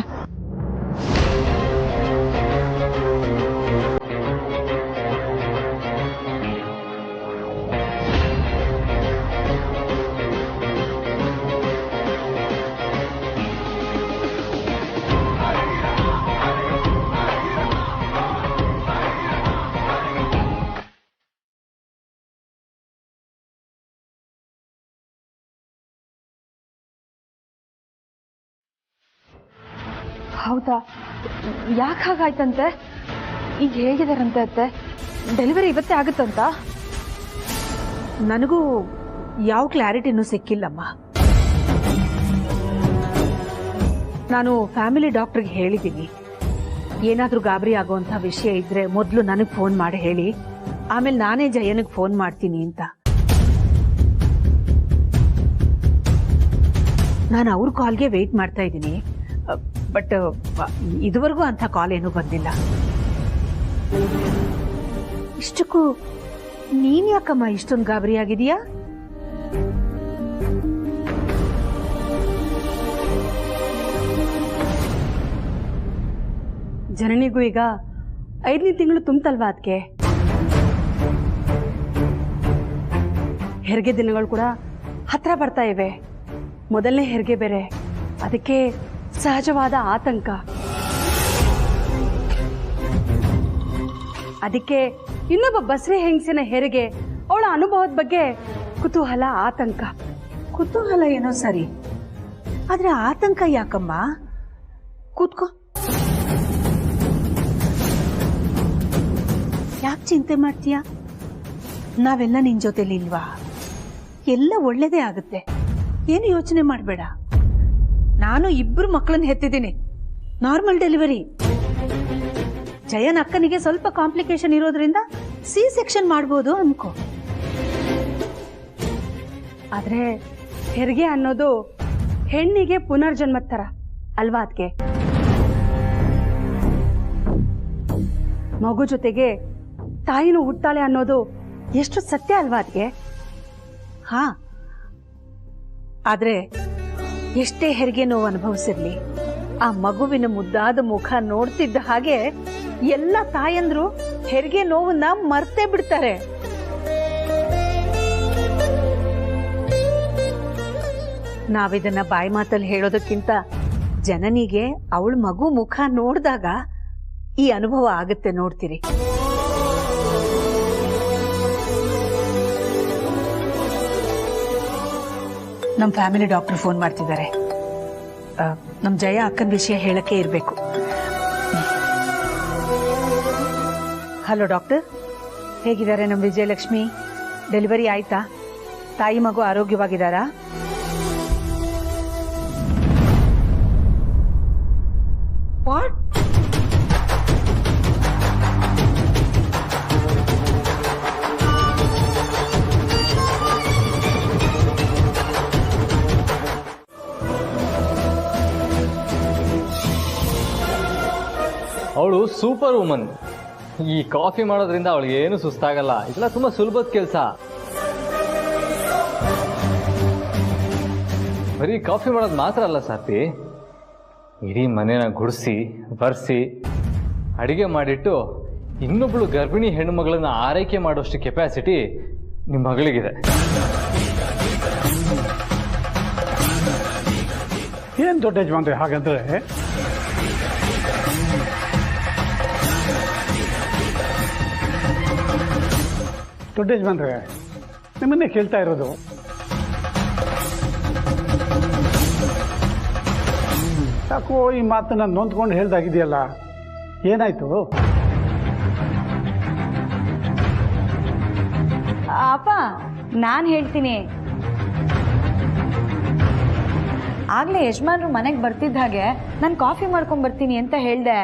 ಹೌದಾ? ಯಾಕೆ ಹಾಗಾಯ್ತಂತೆ? ಈಗ ಹೇಗಿದಾರಂತೆ ಅತ್ತೆ? ಡೆಲಿವರಿ ಇವತ್ತೇ ಆಗುತ್ತಂತ? ನನಗೂ ಯಾವ ಕ್ಲಾರಿಟಿನೂ ಸಿಕ್ಕಿಲ್ಲಮ್ಮ. ನಾನು ಫ್ಯಾಮಿಲಿ ಡಾಕ್ಟರ್ಗೆ ಹೇಳಿದ್ದೀನಿ, ಏನಾದರೂ ಗಾಬರಿ ಆಗೋವಂಥ ವಿಷಯ ಇದ್ರೆ ಮೊದಲು ನನಗೆ ಫೋನ್ ಮಾಡಿ ಹೇಳಿ, ಆಮೇಲೆ ನಾನೇ ಜಯನಿಗೆ ಫೋನ್ ಮಾಡ್ತೀನಿ ಅಂತ. ನಾನು ಅವ್ರ ಕಾಲ್ಗೆ ವೆಯ್ಟ್ ಮಾಡ್ತಾ ಇದ್ದೀನಿ. ಬಟ್ ಇದುವರೆಗೂ ಅಂಥ ಕಾಲ್ ಏನೂ ಬಂದಿಲ್ಲ. ಇಷ್ಟಕ್ಕೂ ನೀನ್ ಯಾಕಮ್ಮ ಇಷ್ಟೊಂದು ಗಾಬರಿ ಆಗಿದೀಯಾ? ಜನನಿಗೂ ಈಗ 5ನೇ ತಿಂಗಳು ತುಂಬ್ತಲ್ವಾ, ಅದಕ್ಕೆ ಹೆರಿಗೆ ದಿನಗಳು ಕೂಡ ಹತ್ರ ಬರ್ತಾ ಇವೆ. ಮೊದಲನೇ ಹೆರಿಗೆ ಬೇರೆ, ಅದಕ್ಕೆ ಸಹಜವಾದ ಆತಂಕ. ಅದಕ್ಕೆ ಇನ್ನೊಬ್ಬ ಬಸ್ರಿ ಹೆಂಗಸಿನ ಹೆರಿಗೆ, ಅವಳ ಅನುಭವದ ಬಗ್ಗೆ ಕುತೂಹಲ, ಆತಂಕ. ಕುತೂಹಲ ಏನೋ ಸರಿ, ಆದ್ರೆ ಆತಂಕ ಯಾಕಮ್ಮ? ಕೂತ್ಕೋ. ಯಾಕೆ ಚಿಂತೆ ಮಾಡ್ತೀಯ? ನಾವೆಲ್ಲ ನಿನ್ ಜೊತೆಲಿ ಇಲ್ವಾ? ಎಲ್ಲ ಒಳ್ಳೇದೇ ಆಗುತ್ತೆ, ಏನು ಯೋಚನೆ ಮಾಡಬೇಡ. ನಾನು 2 ಮಕ್ಕಳನ್ನ ಹೆತ್ತಿದ್ದೀನಿ, ನಾರ್ಮಲ್ ಡೆಲಿವರಿ. ಜಯನ್ ಅಕ್ಕನಿಗೆ ಸ್ವಲ್ಪ ಕಾಂಪ್ಲಿಕೇಶನ್ ಇರೋದ್ರಿಂದ ಸಿ ಸೆಕ್ಷನ್ ಮಾಡ್ಬೋದು ಅನ್ಕೋ. ಆದ್ರೆ ಹೆರಿಗೆ ಅನ್ನೋದು ಹೆಣ್ಣಿಗೆ ಪುನರ್ಜನ್ಮದ ಥರ ಅಲ್ವಾ ಅದಕ್ಕೆ? ಮಗು ಜೊತೆಗೆ ತಾಯಿನೂ ಹುಟ್ಟಾಳೆ ಅನ್ನೋದು ಎಷ್ಟು ಸತ್ಯ ಅಲ್ವಾ ಅದಕ್ಕೆ? ಹಾ, ಆದ್ರೆ ಎಷ್ಟೇ ಹೆರಿಗೆ ನೋವು ಅನುಭವಿಸಿರ್ಲಿ, ಆ ಮಗುವಿನ ಮುದ್ದಾದ ಮುಖ ನೋಡ್ತಿದ್ದ ಹಾಗೆ ಎಲ್ಲ ತಾಯಂದ್ರು ಹೆರಿಗೆ ನೋವನ್ನ ಮರ್ತೇ ಬಿಡ್ತಾರೆ. ನಾವಿದನ್ನ ಬಾಯಿ ಮಾತಲ್ಲಿ ಹೇಳೋದಕ್ಕಿಂತ ಜನನಿಗೆ ಅವಳ ಮಗು ಮುಖ ನೋಡಿದಾಗ ಈ ಅನುಭವ ಆಗುತ್ತೆ, ನೋಡ್ತೀರಿ. ನಮ್ಮ ಫ್ಯಾಮಿಲಿ ಡಾಕ್ಟರ್ ಫೋನ್ ಮಾಡ್ತಿದ್ದಾರೆ. ನಮ್ಮ ಜಯ ಅಕ್ಕನ ವಿಷಯ ಹೇಳಕ್ಕೆ ಇರಬೇಕು. ಹಲೋ ಡಾಕ್ಟರ್, ಹೇಗಿದ್ದಾರೆ ನಮ್ಮ ವಿಜಯಲಕ್ಷ್ಮಿ? ಡೆಲಿವರಿ ಆಯ್ತಾ? ತಾಯಿ ಮಗು ಆರೋಗ್ಯವಾಗಿದ್ದಾರಾ? ವಾಟ್? ಅವಳು ಸೂಪರ್ ವುಮನ್. ಈ ಕಾಫಿ ಮಾಡೋದ್ರಿಂದ ಅವಳಿಗೆ ಏನು ಸುಸ್ತಾಗಲ್ಲ. ಇದೆಲ್ಲ ತುಂಬಾ ಸುಲಭದ ಕೆಲಸ. ಬರೀ ಕಾಫಿ ಮಾಡೋದು ಮಾತ್ರ ಅಲ್ಲ ಸಾರ್ಥಿ, ಇಡೀ ಮನೇನ ಗುಡಿಸಿ ಬರ್ಸಿ ಅಡಿಗೆ ಮಾಡಿಟ್ಟು ಇನ್ನೊಬ್ಳು ಗರ್ಭಿಣಿ ಹೆಣ್ಣು ಮಗಳನ್ನ ಆರೈಕೆ ಮಾಡೋಷ್ಟು ಕೆಪಾಸಿಟಿ ನಿಮ್ಮ ಮಗಳಿಗಿದೆ. ಏನ್ ದೊಡ್ಡ ಯಜಮಾನ್ರೆ ಹಾಗಂದ್ರೆ? ದೊಡ್ಡ ಯಜಮಾನ್ರೆ ನಿಮ್ಮನ್ನೇ ಕೇಳ್ತಾ ಇರೋದು. ಯಾಕೋ ಈ ಮಾತನ್ನ ನೊಂದ್ಕೊಂಡು ಹೇಳ್ದಾಗಿದೆಯಲ್ಲ, ಏನಾಯ್ತು? ಅಪ್ಪ ನಾನು ಹೇಳ್ತೀನಿ. ಆಗ್ಲೇ ಯಜಮಾನ್ರು ಮನೆಗೆ ಬರ್ತಿದ್ದ ಹಾಗೆ ನಾನು ಕಾಫಿ ಮಾಡ್ಕೊಂಡ್ ಬರ್ತೀನಿ ಅಂತ ಹೇಳ್ದೆ.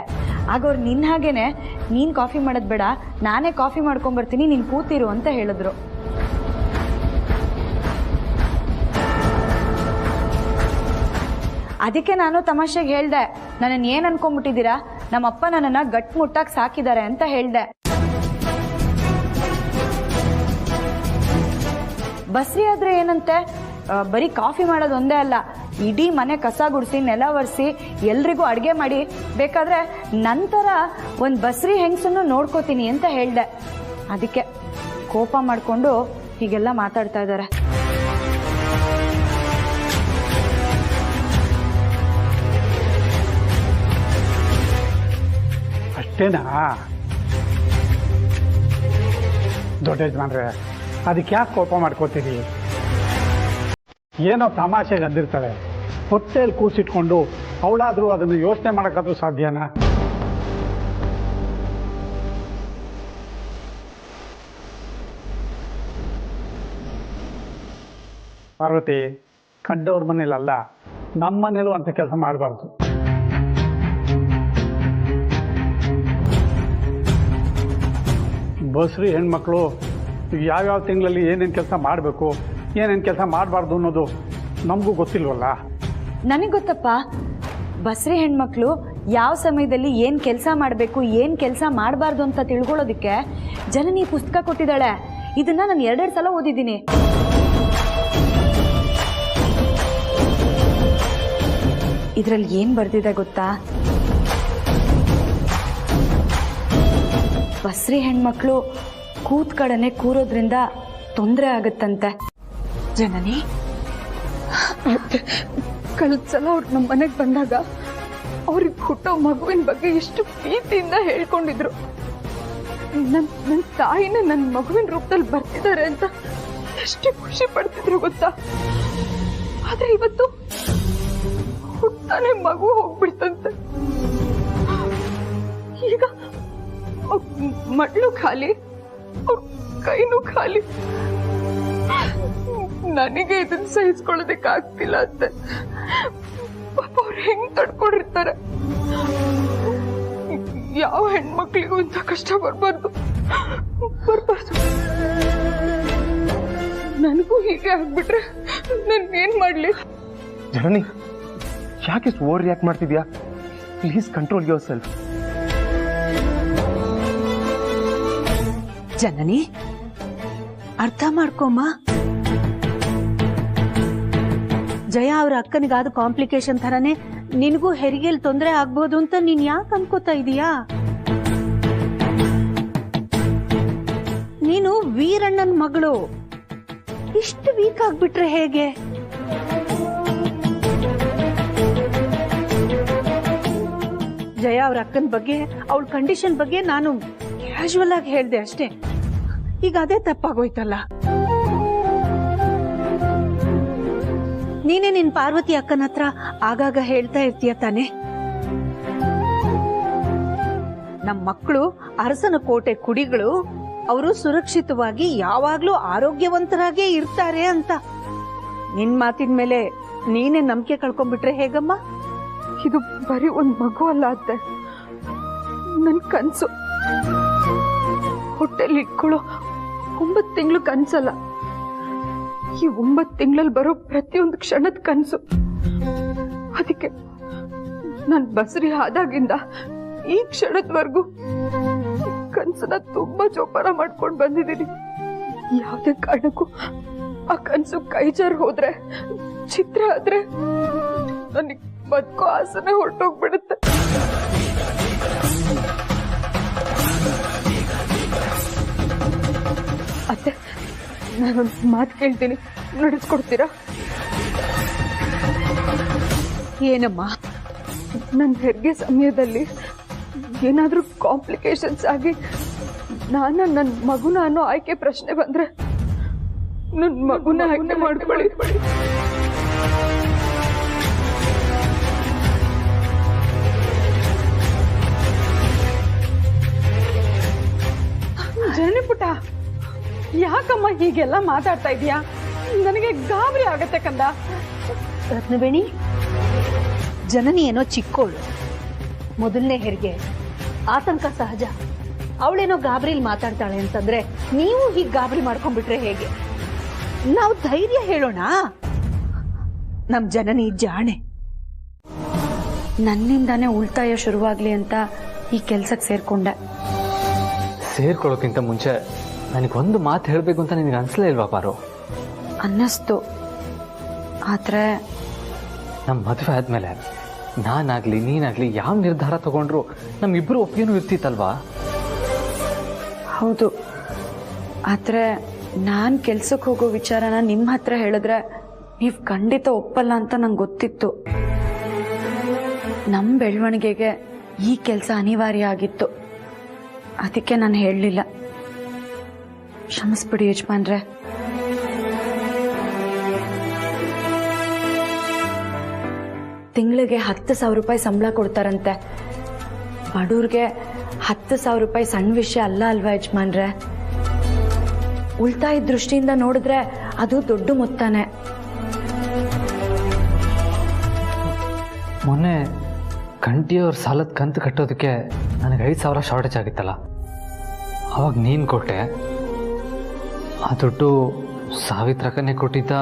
ಆಗ ಅವ್ರು ನಿನ್ನ ಹಾಗೇನೆ ನೀನು ಕಾಫಿ ಮಾಡೋದು ಬೇಡ, ನಾನೇ ಕಾಫಿ ಮಾಡ್ಕೊಂಡ್ ಬರ್ತೀನಿ, ನೀನು ಕೂತಿರು ಅಂತ ಹೇಳಿದ್ರು. ಅದಕ್ಕೆ ನಾನು ತಮಾಷೆಗೆ ಹೇಳ್ದೆ, ನನ್ನನ್ನು ಏನು ಅನ್ಕೊಂಡ್ಬಿಟ್ಟಿದ್ದೀರಾ, ನಮ್ಮಪ್ಪ ನನ್ನನ್ನು ಗಟ್ಮುಟ್ಟಾಗಿ ಸಾಕಿದ್ದಾರೆ ಅಂತ ಹೇಳ್ದೆ. ಬಸ್ರಿ ಆದ್ರೆ ಏನಂತೆ, ಬರೀ ಕಾಫಿ ಮಾಡೋದು ಒಂದೇ ಅಲ್ಲ, ಇಡೀ ಮನೆ ಕಸ ಗುಡಿಸಿ ನೆಲ ಒರೆಸಿ ಎಲ್ರಿಗೂ ಅಡುಗೆ ಮಾಡಿ ಬೇಕಾದ್ರೆ ನಂತರ ಒಂದು ಬಸ್ರಿ ಹೆಂಗಸನ್ನು ನೋಡ್ಕೋತೀನಿ ಅಂತ ಹೇಳ್ದೆ. ಅದಕ್ಕೆ ಕೋಪ ಮಾಡಿಕೊಂಡು ಹೀಗೆಲ್ಲ ಮಾತಾಡ್ತಾ ಇದ್ದಾರೆ. ಅಷ್ಟೇನಾ ದೊಡ್ಡ ಯಜಮಾನ್ರೆ? ಅದಕ್ಕೆ ಯಾಕೆ ಕೋಪ ಮಾಡ್ಕೋತೀರಿ? ಏನೋ ತಮಾಷೆಗೆ ಅಂದಿರ್ತಾರೆ. ಹೊಟ್ಟೆಯಲ್ಲಿ ಕೂಸಿಟ್ಕೊಂಡು ಅವಳಾದ್ರೂ ಅದನ್ನು ಯೋಚನೆ ಮಾಡೋಕ್ಕಾದ್ರೂ ಸಾಧ್ಯನಾ? ಪಾರ್ವತಿ, ಕಂಡವ್ರ ಮನೇಲಲ್ಲ, ನಮ್ಮ ಮನೇಲೂ ಅಂತ ಕೆಲಸ ಮಾಡಬಾರ್ದು. ಬಸ್ರಿ ಹೆಣ್ಮಕ್ಳು ಯಾವ್ಯಾವ ತಿಂಗಳಲ್ಲಿ ಏನೇನು ಕೆಲಸ ಮಾಡಬೇಕು, ಏನೇನು ಕೆಲಸ ಮಾಡಬಾರ್ದು ಅನ್ನೋದು ನಮಗೂ ಗೊತ್ತಿಲ್ವಲ್ಲ. ನನಗೆ ಗೊತ್ತಪ್ಪ, ಬಸ್ರಿ ಹೆಣ್ಮಕ್ಳು ಯಾವ ಸಮಯದಲ್ಲಿ ಏನು ಕೆಲಸ ಮಾಡಬೇಕು, ಏನು ಕೆಲಸ ಮಾಡಬಾರ್ದು ಅಂತ ತಿಳ್ಕೊಳ್ಳೋದಕ್ಕೆ ಜನನಿ ಪುಸ್ತಕ ಕೊಟ್ಟಿದ್ದಾಳೆ. ಇದನ್ನ ನಾನು 2 ಸಲ ಓದಿದ್ದೀನಿ. ಇದರಲ್ಲಿ ಏನು ಬರ್ದಿದೆ ಗೊತ್ತಾ? ಬಸ್ರಿ ಹೆಣ್ಮಕ್ಳು ಕೂತ್ ಕಡೆನೆ ಕೂರೋದ್ರಿಂದ ತೊಂದರೆ ಆಗುತ್ತಂತೆ. ಜನನಿ, ಕಳೆದ ಸಲ ಅವ್ರು ನಮ್ಮ ಮನೆಗೆ ಬಂದಾಗ ಅವ್ರಿಗೆ ಹುಟ್ಟೋ ಮಗುವಿನ ಬಗ್ಗೆ ಎಷ್ಟು ಪ್ರೀತಿಯಿಂದ ಹೇಳ್ಕೊಂಡಿದ್ರು. ನನ್ನ ತಾಯಿನ ನನ್ನ ಮಗುವಿನ ರೂಪದಲ್ಲಿ ಬರ್ತಿದ್ದಾರೆ ಅಂತ ಎಷ್ಟು ಖುಷಿ ಪಡ್ತಿದ್ರು ಗೊತ್ತಾ? ಆದ್ರೆ ಇವತ್ತು ಹುಟ್ಟಾನೆ ಮಗು ಹೋಗ್ಬಿಡ್ತಂತೆ. ಈಗ ಮಡ್ಲು ಖಾಲಿ, ಅವ್ರ ಕೈನೂ ಖಾಲಿ. ನನಗೆ ಇದನ್ನ ಸಹಿಸ್ಕೊಳ್ಳೋದಕ್ಕೆ ಆಗ್ತಿಲ್ಲ ಅಂತೆ. ಪಾಪ ಅವ್ರು ಹೆಂಗ್ ತಡ್ಕೊಂಡಿರ್ತಾರೆ. ಯಾವ ಹೆಣ್ಮಕ್ಳಿಗೂ ಇಂಥ ಕಷ್ಟ ಬರ್ಬಾರ್ದು. ನನಗೂ ಹೀಗೆ ಆಗ್ಬಿಟ್ರೆ ನಾನು ಏನ್ ಮಾಡ್ಲಿ? ಜನನಿ, ಯಾಕೆ ಓವರ್ ರಿಯಾಕ್ಟ್ ಮಾಡ್ತಿದ್ಯಾ? Please control yourself. Janani, ಅರ್ಥ ಮಾಡ್ಕೊಮ್ಮ. ಜಯ ಅವ್ರ ಅಕ್ಕನಿಗಾದ ಕಾಂಪ್ಲಿಕೇಶನ್ ಥರನೇ ನಿನಗೂ ಹೆರಿಗೆಯಲ್ಲಿ ತೊಂದರೆ ಆಗ್ಬೋದು ಅಂತ ನೀನ್ ಯಾಕೆ ಅನ್ಕೋತಾ ಇದೀಯಾ? ನೀನು ವೀರಣ್ಣನ ಮಗಳು, ಇಷ್ಟು ವೀಕ್ ಆಗ್ಬಿಟ್ರೆ ಹೇಗೆ? ಜಯ ಅವ್ರ ಅಕ್ಕನ ಬಗ್ಗೆ, ಅವಳ ಕಂಡೀಷನ್ ಬಗ್ಗೆ ನಾನು ಕ್ಯಾಶುವಲ್ ಆಗಿ ಹೇಳ್ದೆ ಅಷ್ಟೇ. ಈಗ ಅದೇ ತಪ್ಪಾಗೋಯ್ತಲ್ಲ. ನೀನೇ ನಿನ್ ಪಾರ್ವತಿ ಅಕ್ಕನ ಹತ್ರ ಆಗಾಗ ಹೇಳ್ತಾ ಇರ್ತೀಯ ತಾನೆ, ನಮ್ಮ ಮಕ್ಕಳು ಅರಸನ ಕೋಟೆ ಕುಡಿಗಳು, ಅವರು ಸುರಕ್ಷಿತವಾಗಿ ಯಾವಾಗ್ಲೂ ಆರೋಗ್ಯವಂತರಾಗೇ ಇರ್ತಾರೆ ಅಂತ. ನಿನ್ ಮಾತಿನ ಮೇಲೆ ನೀನೇ ನಂಬಿಕೆ ಕಳ್ಕೊಂಡ್ಬಿಟ್ರೆ ಹೇಗಮ್ಮ? ಇದು ಬರೀ ಒಂದ್ ಮಗು ಅಲ್ಲ ಅತ್ತೆ, ನನ್ ಕನ್ಸು. ಹೊಟ್ಟೆಲಿ ಇಟ್ಕೊಳ್ಳೋ 9 ತಿಂಗಳು ಕನ್ಸಲ್ಲ, ಈ 9 ತಿಂಗಳಲ್ಲಿ ಬರೋ ಪ್ರತಿಯೊಂದು ಕ್ಷಣದ ಕನ್ಸು. ಅದಕ್ಕೆ ನನ್ ಬಸ್ರಿ ಆದಾಗಿಂದ ಈ ಕ್ಷಣದವರೆಗೂ ಕನ್ಸನ್ನ ತುಂಬಾ ಜೋಪಾನ ಮಾಡ್ಕೊಂಡು ಬಂದಿದ್ದೀನಿ. ಯಾವುದೇ ಕಾರಣಕ್ಕೂ ಆ ಕನ್ಸು ಕೈ ಜಾರಿ ಹೋದ್ರೆ, ಚಿತ್ರ ಆದ್ರೆ ನನಗೆ ಬದುಕೋ ಆಸನೆ ಹೊರಟೋಗ್ಬಿಡುತ್ತೆ. ಅತ್ತೆ, ನಾನೊಂದು ಮಾತು ಕೇಳ್ತೀನಿ, ನಡೆಸ್ಕೊಡ್ತೀರಾ? ಏನಮ್ಮ, ನನ್ನ ಹೆರಿಗೆ ಸಮಯದಲ್ಲಿ ಏನಾದ್ರೂ ಕಾಂಪ್ಲಿಕೇಶನ್ಸ್ ಆಗಿ ನನ್ನ ಮಗುನ ಅನ್ನೋ ಆಯ್ಕೆ ಪ್ರಶ್ನೆ ಬಂದ್ರೆ ನನ್ನ ಮಗುನ ಆಯ್ಕೆ ಮಾಡ್ಕೊಳ್ಳಿ. ಜನನಿ ಪುಟ್ಟ, ಯಾಕಮ್ಮ ಹೀಗೆಲ್ಲ ಮಾತಾಡ್ತಾ ಇದೀಯಾ? ನನಗೆ ಗಾಬರಿ ಆಗತ್ತೆ ಕಂದ. ರತ್ನವೇಣಿ, ಜನನಿ ಏನೋ ಚಿಕ್ಕೋಳು, ಮೊದಲನೇ ಹೆರಿಗೆ, ಆತಂಕ ಸಹಜ. ಅವಳೇನೋ ಗಾಬರಿಲಿ ಮಾತಾಡ್ತಾಳೆ ಅಂತಂದ್ರೆ ನೀವು ಹೀಗೆ ಗಾಬರಿ ಮಾಡ್ಕೊಂಡ್ಬಿಟ್ರೆ ಹೇಗೆ? ನಾವು ಧೈರ್ಯ ಹೇಳೋಣ. ನಮ್ ಜನನಿ ಜಾಣೆ. ನನ್ನಿಂದಾನೇ ಉಳಿತಾಯ ಶುರುವಾಗ್ಲಿ ಅಂತ ಈ ಕೆಲ್ಸಕ್ಕೆ ಸೇರ್ಕೊಂಡೆ. ಸೇರ್ಕೊಳ್ಳೋಕ್ಕಿಂತ ಮುಂಚೆ ನನಗೊಂದು ಮಾತು ಹೇಳಬೇಕು ಅಂತ ನಿನಗೆ ಅನ್ಸಲೇ ಇಲ್ವಾ ಪಾರು? ಅನ್ನಿಸ್ತು. ಆದ್ರೆ ನಮ್ಮ ಮದುವೆ ಆದ್ಮೇಲೆ ನಾನಾಗ್ಲಿ ನೀನಾಗ್ಲಿ ಯಾವ ನಿರ್ಧಾರ ತಗೊಂಡ್ರು ನಮ್ಮಿಬ್ರು ಒಪ್ಪಿಗೆನೂ ಇರ್ತಿತ್ತಲ್ವಾ? ಹೌದು. ಆದ್ರೆ ನಾನ್ ಕೆಲ್ಸಕ್ಕೆ ಹೋಗೋ ವಿಚಾರನ ನಿಮ್ಮ ಹತ್ರ ಹೇಳಿದ್ರೆ ನೀವ್ ಖಂಡಿತ ಒಪ್ಪಲ್ಲ ಅಂತ ನಂಗೆ ಗೊತ್ತಿತ್ತು. ನಮ್ ಬೆಳವಣಿಗೆಗೆ ಈ ಕೆಲಸ ಅನಿವಾರ್ಯ ಆಗಿತ್ತು. ಅದಕ್ಕೆ ನಾನು ಹೇಳಲಿಲ್ಲ. ಕ್ಷಮಿಸ್ಬಿಡಿ ಯಜಮಾನ್ರೆ. ತಿಂಗಳಿಗೆ 10,000 ರೂಪಾಯಿ ಸಂಬಳ ಕೊಡ್ತಾರಂತೆ. ಬಡವ್ರಿಗೆ 10,000 ರೂಪಾಯಿ ಸಣ್ಣ ವಿಷಯ ಅಲ್ಲ ಅಲ್ವಾ ಯಜಮಾನ್ರೆ? ಉಳಿತಾಯ ದೃಷ್ಟಿಯಿಂದ ನೋಡಿದ್ರೆ ಅದು ದೊಡ್ಡ ಮೊತ್ತನೇ. ಮೊನ್ನೆ ಕಂಟಿಯವ್ರ ಸಾಲದ ಕಂತು ಕಟ್ಟೋದಕ್ಕೆ ನನಗೆ 5,000 ಶಾರ್ಟೇಜ್ ಆಗಿತ್ತಲ್ಲ, ಅವಾಗ ನೀನು ಕೊಟ್ಟೆ. ಆ ದುಡ್ಡು ಸಾವಿತ್ರಕ್ಕನೇ ಕೊಟ್ಟಿದ್ದ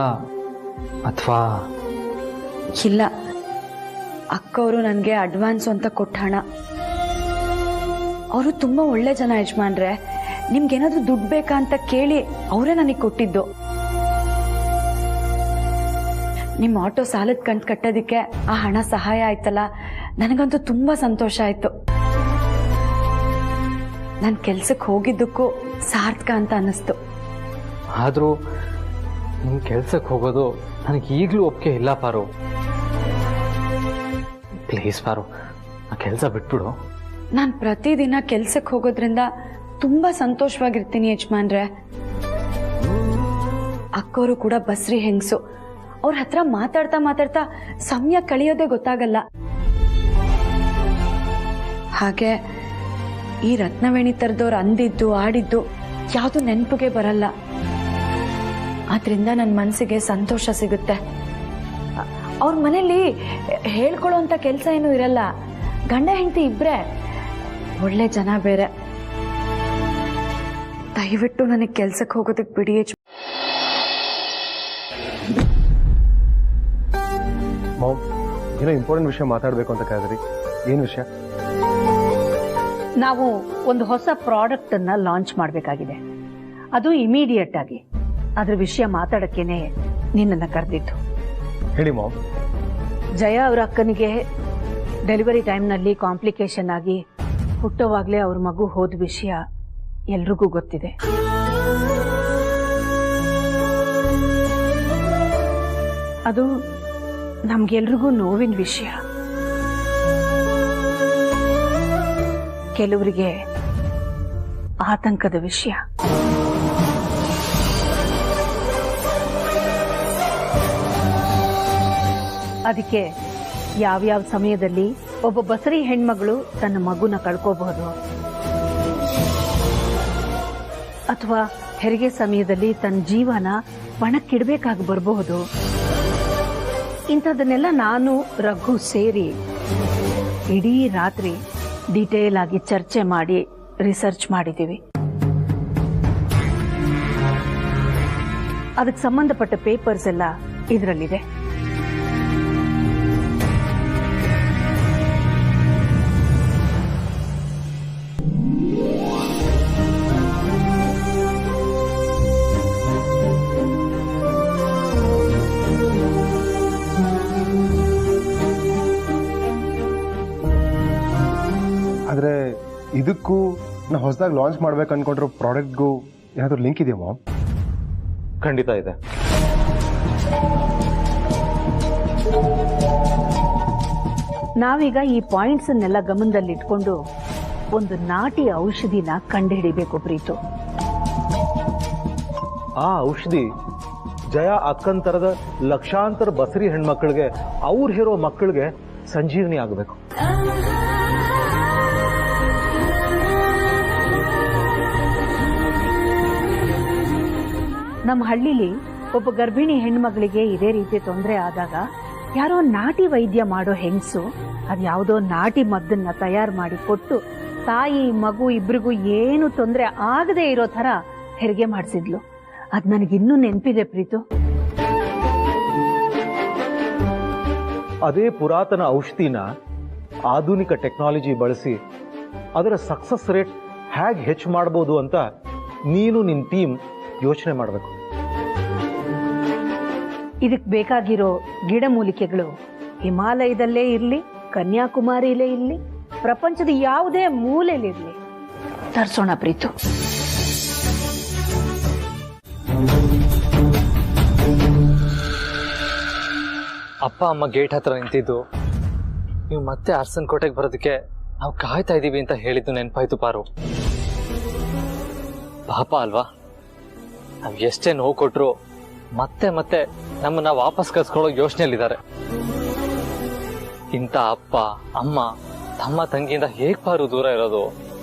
ಅಥವಾ? ಇಲ್ಲ, ಅಕ್ಕವರು ನನಗೆ ಅಡ್ವಾನ್ಸ್ ಅಂತ ಕೊಟ್ಟ ಹಣ. ಅವರು ತುಂಬಾ ಒಳ್ಳೆ ಜನ ಯಜಮಾನ್ರೆ. ನಿಮ್ಗೇನಾದ್ರೂ ದುಡ್ಡು ಬೇಕಾ ಅಂತ ಕೇಳಿ ಅವರೇ ನನಗೆ ಕೊಟ್ಟಿದ್ದು. ನಿಮ್ಮ ಆಟೋ ಸಾಲದ ಕಂತು ಕಟ್ಟೋದಕ್ಕೆ ಆ ಹಣ ಸಹಾಯ ಆಯ್ತಲ್ಲ, ನನಗಂತೂ ತುಂಬಾ ಸಂತೋಷ ಆಯ್ತು. ನಾನು ಕೆಲ್ಸಕ್ಕೆ ಹೋಗಿದ್ದಕ್ಕೂ ಸಾರ್ಥಕ ಅಂತ ಅನ್ನಿಸ್ತು. ಆದರೂ ನಿನ್ನ ಕೆಲ್ಸಕ್ಕೆ ಹೋಗೋದು ನನಗೆ ಈಗಲೂ ಒಪ್ಪಿಗೆ ಇಲ್ಲ ಪಾರು. ಪ್ಲೀಸ್ ಪಾರು, ಆ ಕೆಲಸ ಬಿಟ್ಬಿಡು. ನಾನು ಪ್ರತಿದಿನ ಕೆಲ್ಸಕ್ಕೆ ಹೋಗೋದ್ರಿಂದ ತುಂಬಾ ಸಂತೋಷವಾಗಿರ್ತೀನಿ ಯಜಮಾನ್ರೆ. ಅಕ್ಕವರು ಕೂಡ ಬಸ್ರಿ ಹೆಂಗಸು. ಅವ್ರ ಹತ್ರ ಮಾತಾಡ್ತಾ ಮಾತಾಡ್ತಾ ಸಮಯ ಕಳೆಯೋದೇ ಗೊತ್ತಾಗಲ್ಲ. ಹಾಗೆ ಈ ರತ್ನವೇಣಿ ತರದವ್ರು ಅಂದಿದ್ದು ಆಡಿದ್ದು ಯಾವುದು ನೆನಪಿಗೆ ಬರಲ್ಲ. ಆದ್ರಿಂದ ನನ್ನ ಮನಸ್ಸಿಗೆ ಸಂತೋಷ ಸಿಗುತ್ತೆ. ಅವ್ರ ಮನೇಲಿ ಹೇಳ್ಕೊಳ್ಳೋಂಥ ಕೆಲಸ ಏನೂ ಇರಲ್ಲ. ಗಂಡ ಹೆಂಡತಿ ಇಬ್ರೆ, ಒಳ್ಳೆ ಜನ ಬೇರೆ. ದಯವಿಟ್ಟು ನನಗೆ ಕೆಲ್ಸಕ್ಕೆ ಹೋಗೋದಕ್ಕೆ ಬಿಡಿ. ಮಾಮ್, ಏನೋ ಇಂಪಾರ್ಟೆಂಟ್ ವಿಷಯ ಮಾತಾಡಬೇಕು ಅಂತ ಕರೆದ್ರಿ. ಏನು ವಿಷಯ? ನಾವು ಒಂದು ಹೊಸ ಪ್ರಾಡಕ್ಟ್ ಅನ್ನ ಲಾಂಚ್ ಮಾಡಬೇಕಾಗಿದೆ. ಅದು ಇಮಿಡಿಯೇಟ್ ಆಗಿ. ಅದ್ರ ವಿಷಯ ಮಾತಾಡಕ್ಕೇನೆ ನಿನ್ನನ್ನು ಕರೆದಿದ್ದು. ಹೇಳಿ ಮಾಮ್. ಜಯ ಅವರ ಅಕ್ಕನಿಗೆ ಡೆಲಿವರಿ ಟೈಮ್ನಲ್ಲಿ ಕಾಂಪ್ಲಿಕೇಶನ್ ಆಗಿ ಹುಟ್ಟೋವಾಗಲೇ ಅವ್ರ ಮಗು ಹೋದ ವಿಷಯ ಎಲ್ರಿಗೂ ಗೊತ್ತಿದೆ. ಅದು ನಮ್ಗೆಲ್ರಿಗೂ ನೋವಿನ ವಿಷಯ. ಕೆಲವರಿಗೆ ಆತಂಕದ ವಿಷಯ. ಅದಕ್ಕೆ ಯಾವ್ಯಾವ ಸಮಯದಲ್ಲಿ ಒಬ್ಬ ಬಸರಿ ಹೆಣ್ಮಗಳು ತನ್ನ ಮಗುನ ಕಳ್ಕೋಬಹುದು, ಅಥವಾ ಹೆರಿಗೆ ಸಮಯದಲ್ಲಿ ತನ್ನ ಜೀವನ ಪಣಕ್ಕಿಡ್ಬೇಕಾಗಿ ಬರಬಹುದು. ಇಂಥದನ್ನೆಲ್ಲ ನಾನು ರಘು ಸೇರಿ ಇಡೀ ರಾತ್ರಿ ಡೀಟೇಲ್ ಆಗಿ ಚರ್ಚೆ ಮಾಡಿ ರಿಸರ್ಚ್ ಮಾಡಿದ್ದೀವಿ. ಅದಕ್ಕೆ ಸಂಬಂಧಪಟ್ಟ ಪೇಪರ್ಸ್ ಎಲ್ಲ ಇದರಲ್ಲಿದೆ. ಆದರೆ ಇದಕ್ಕೂ ನಾವು ಹೊಸದಾಗಿ ಲಾಂಚ್ ಮಾಡ್ಬೇಕು ಅನ್ಕೊಂಡಿರೋ ಪ್ರಾಡಕ್ಟ್ಗೂ ಏನಾದರೂ ಲಿಂಕ್ ಇದೆಯಾ ಮಾಮ್? ಖಂಡಿತ ಇದೆ. ನಾವೀಗ ಈ ಪಾಯಿಂಟ್ಸನ್ನೆಲ್ಲ ಗಮನದಲ್ಲಿಟ್ಕೊಂಡು ಒಂದು ನಾಟಿ ಔಷಧಿನ ಕಂಡುಹಿಡಿಬೇಕು ಪ್ರೀತು. ಆ ಔಷಧಿ ಜಯ ಅಕ್ಕನ್ ತರದ ಲಕ್ಷಾಂತರ ಬಸರಿ ಹೆಣ್ಮಕ್ಳಿಗೆ ಅವ್ರ ಹೀರೋ ಮಕ್ಕಳಿಗೆ ಸಂಜೀವನಿ ಆಗಬೇಕು. ನಮ್ಮ ಹಳ್ಳಿಲಿ ಒಬ್ಬ ಗರ್ಭಿಣಿ ಹೆಣ್ಮಗಳಿಗೆ ಇದೇ ರೀತಿ ತೊಂದರೆ ಆದಾಗ ಯಾರೋ ನಾಟಿ ವೈದ್ಯ ಮಾಡೋ ಹೆಂಗಸು ಅದ್ಯಾವುದೋ ನಾಟಿ ಮದ್ದನ್ನ ತಯಾರು ಮಾಡಿ ಕೊಟ್ಟು ತಾಯಿ ಮಗು ಇಬ್ರಿಗೂ ಏನು ತೊಂದರೆ ಆಗದೆ ಇರೋ ತರ ಹೆರಿಗೆ ಮಾಡಿಸಿದ್ಲು. ಅದ್ ನನಗಿನ್ನೂ ನೆನಪಿದೆ ಪ್ರೀತು. ಅದೇ ಪುರಾತನ ಔಷಧಿನ ಆಧುನಿಕ ಟೆಕ್ನಾಲಜಿ ಬಳಸಿ ಅದರ ಸಕ್ಸಸ್ ರೇಟ್ ಹೇಗೆ ಹೆಚ್ಚು ಮಾಡಬಹುದು ಅಂತ ನೀನು ನಿನ್ನ ಟೀಮ್ ಯೋಚನೆ ಮಾಡಬೇಕು. ಇದಕ್ ಬೇಕಾಗಿರೋ ಗಿಡಮೂಲಿಕೆಗಳು ಹಿಮಾಲಯದಲ್ಲೇ ಇರ್ಲಿ, ಕನ್ಯಾಕುಮಾರಿಲೇ ಇರ್ಲಿ, ಪ್ರಪಂಚದ ಯಾವುದೇ ಮೂಲೆಯಲ್ಲಿರ್ಲಿ ತರ್ಸೋಣ ಪ್ರೀತು. ಅಪ್ಪ ಅಮ್ಮ ಗೇಟ್ ಹತ್ರ ನಿಂತಿದ್ದು ನೀವು ಮತ್ತೆ ಅರಸನ್ ಕೋಟೆಗೆ ಬರೋದಕ್ಕೆ ನಾವು ಕಾಯ್ತಾ ಇದ್ದೀವಿ ಅಂತ ಹೇಳಿದ್ದು ನೆನಪಾಯ್ತು ಪಾರು. ಪಾಪ ಅಲ್ವಾ, ನಾವು ಎಷ್ಟೇ ನೋವು ಕೊಟ್ರು ಮತ್ತೆ ಮತ್ತೆ ನಮ್ಮನ್ನ ವಾಪಸ್ ಕಳ್ಸ್ಕೊಳ್ಳೋ ಯೋಚನೆಯಲ್ಲಿದ್ದಾರೆ. ಇಂಥ ಅಪ್ಪ ಅಮ್ಮ ತಮ್ಮ ತಂಗಿಯಿಂದ ಹೇಗ್ ಪಾರು ದೂರ ಇರೋದು?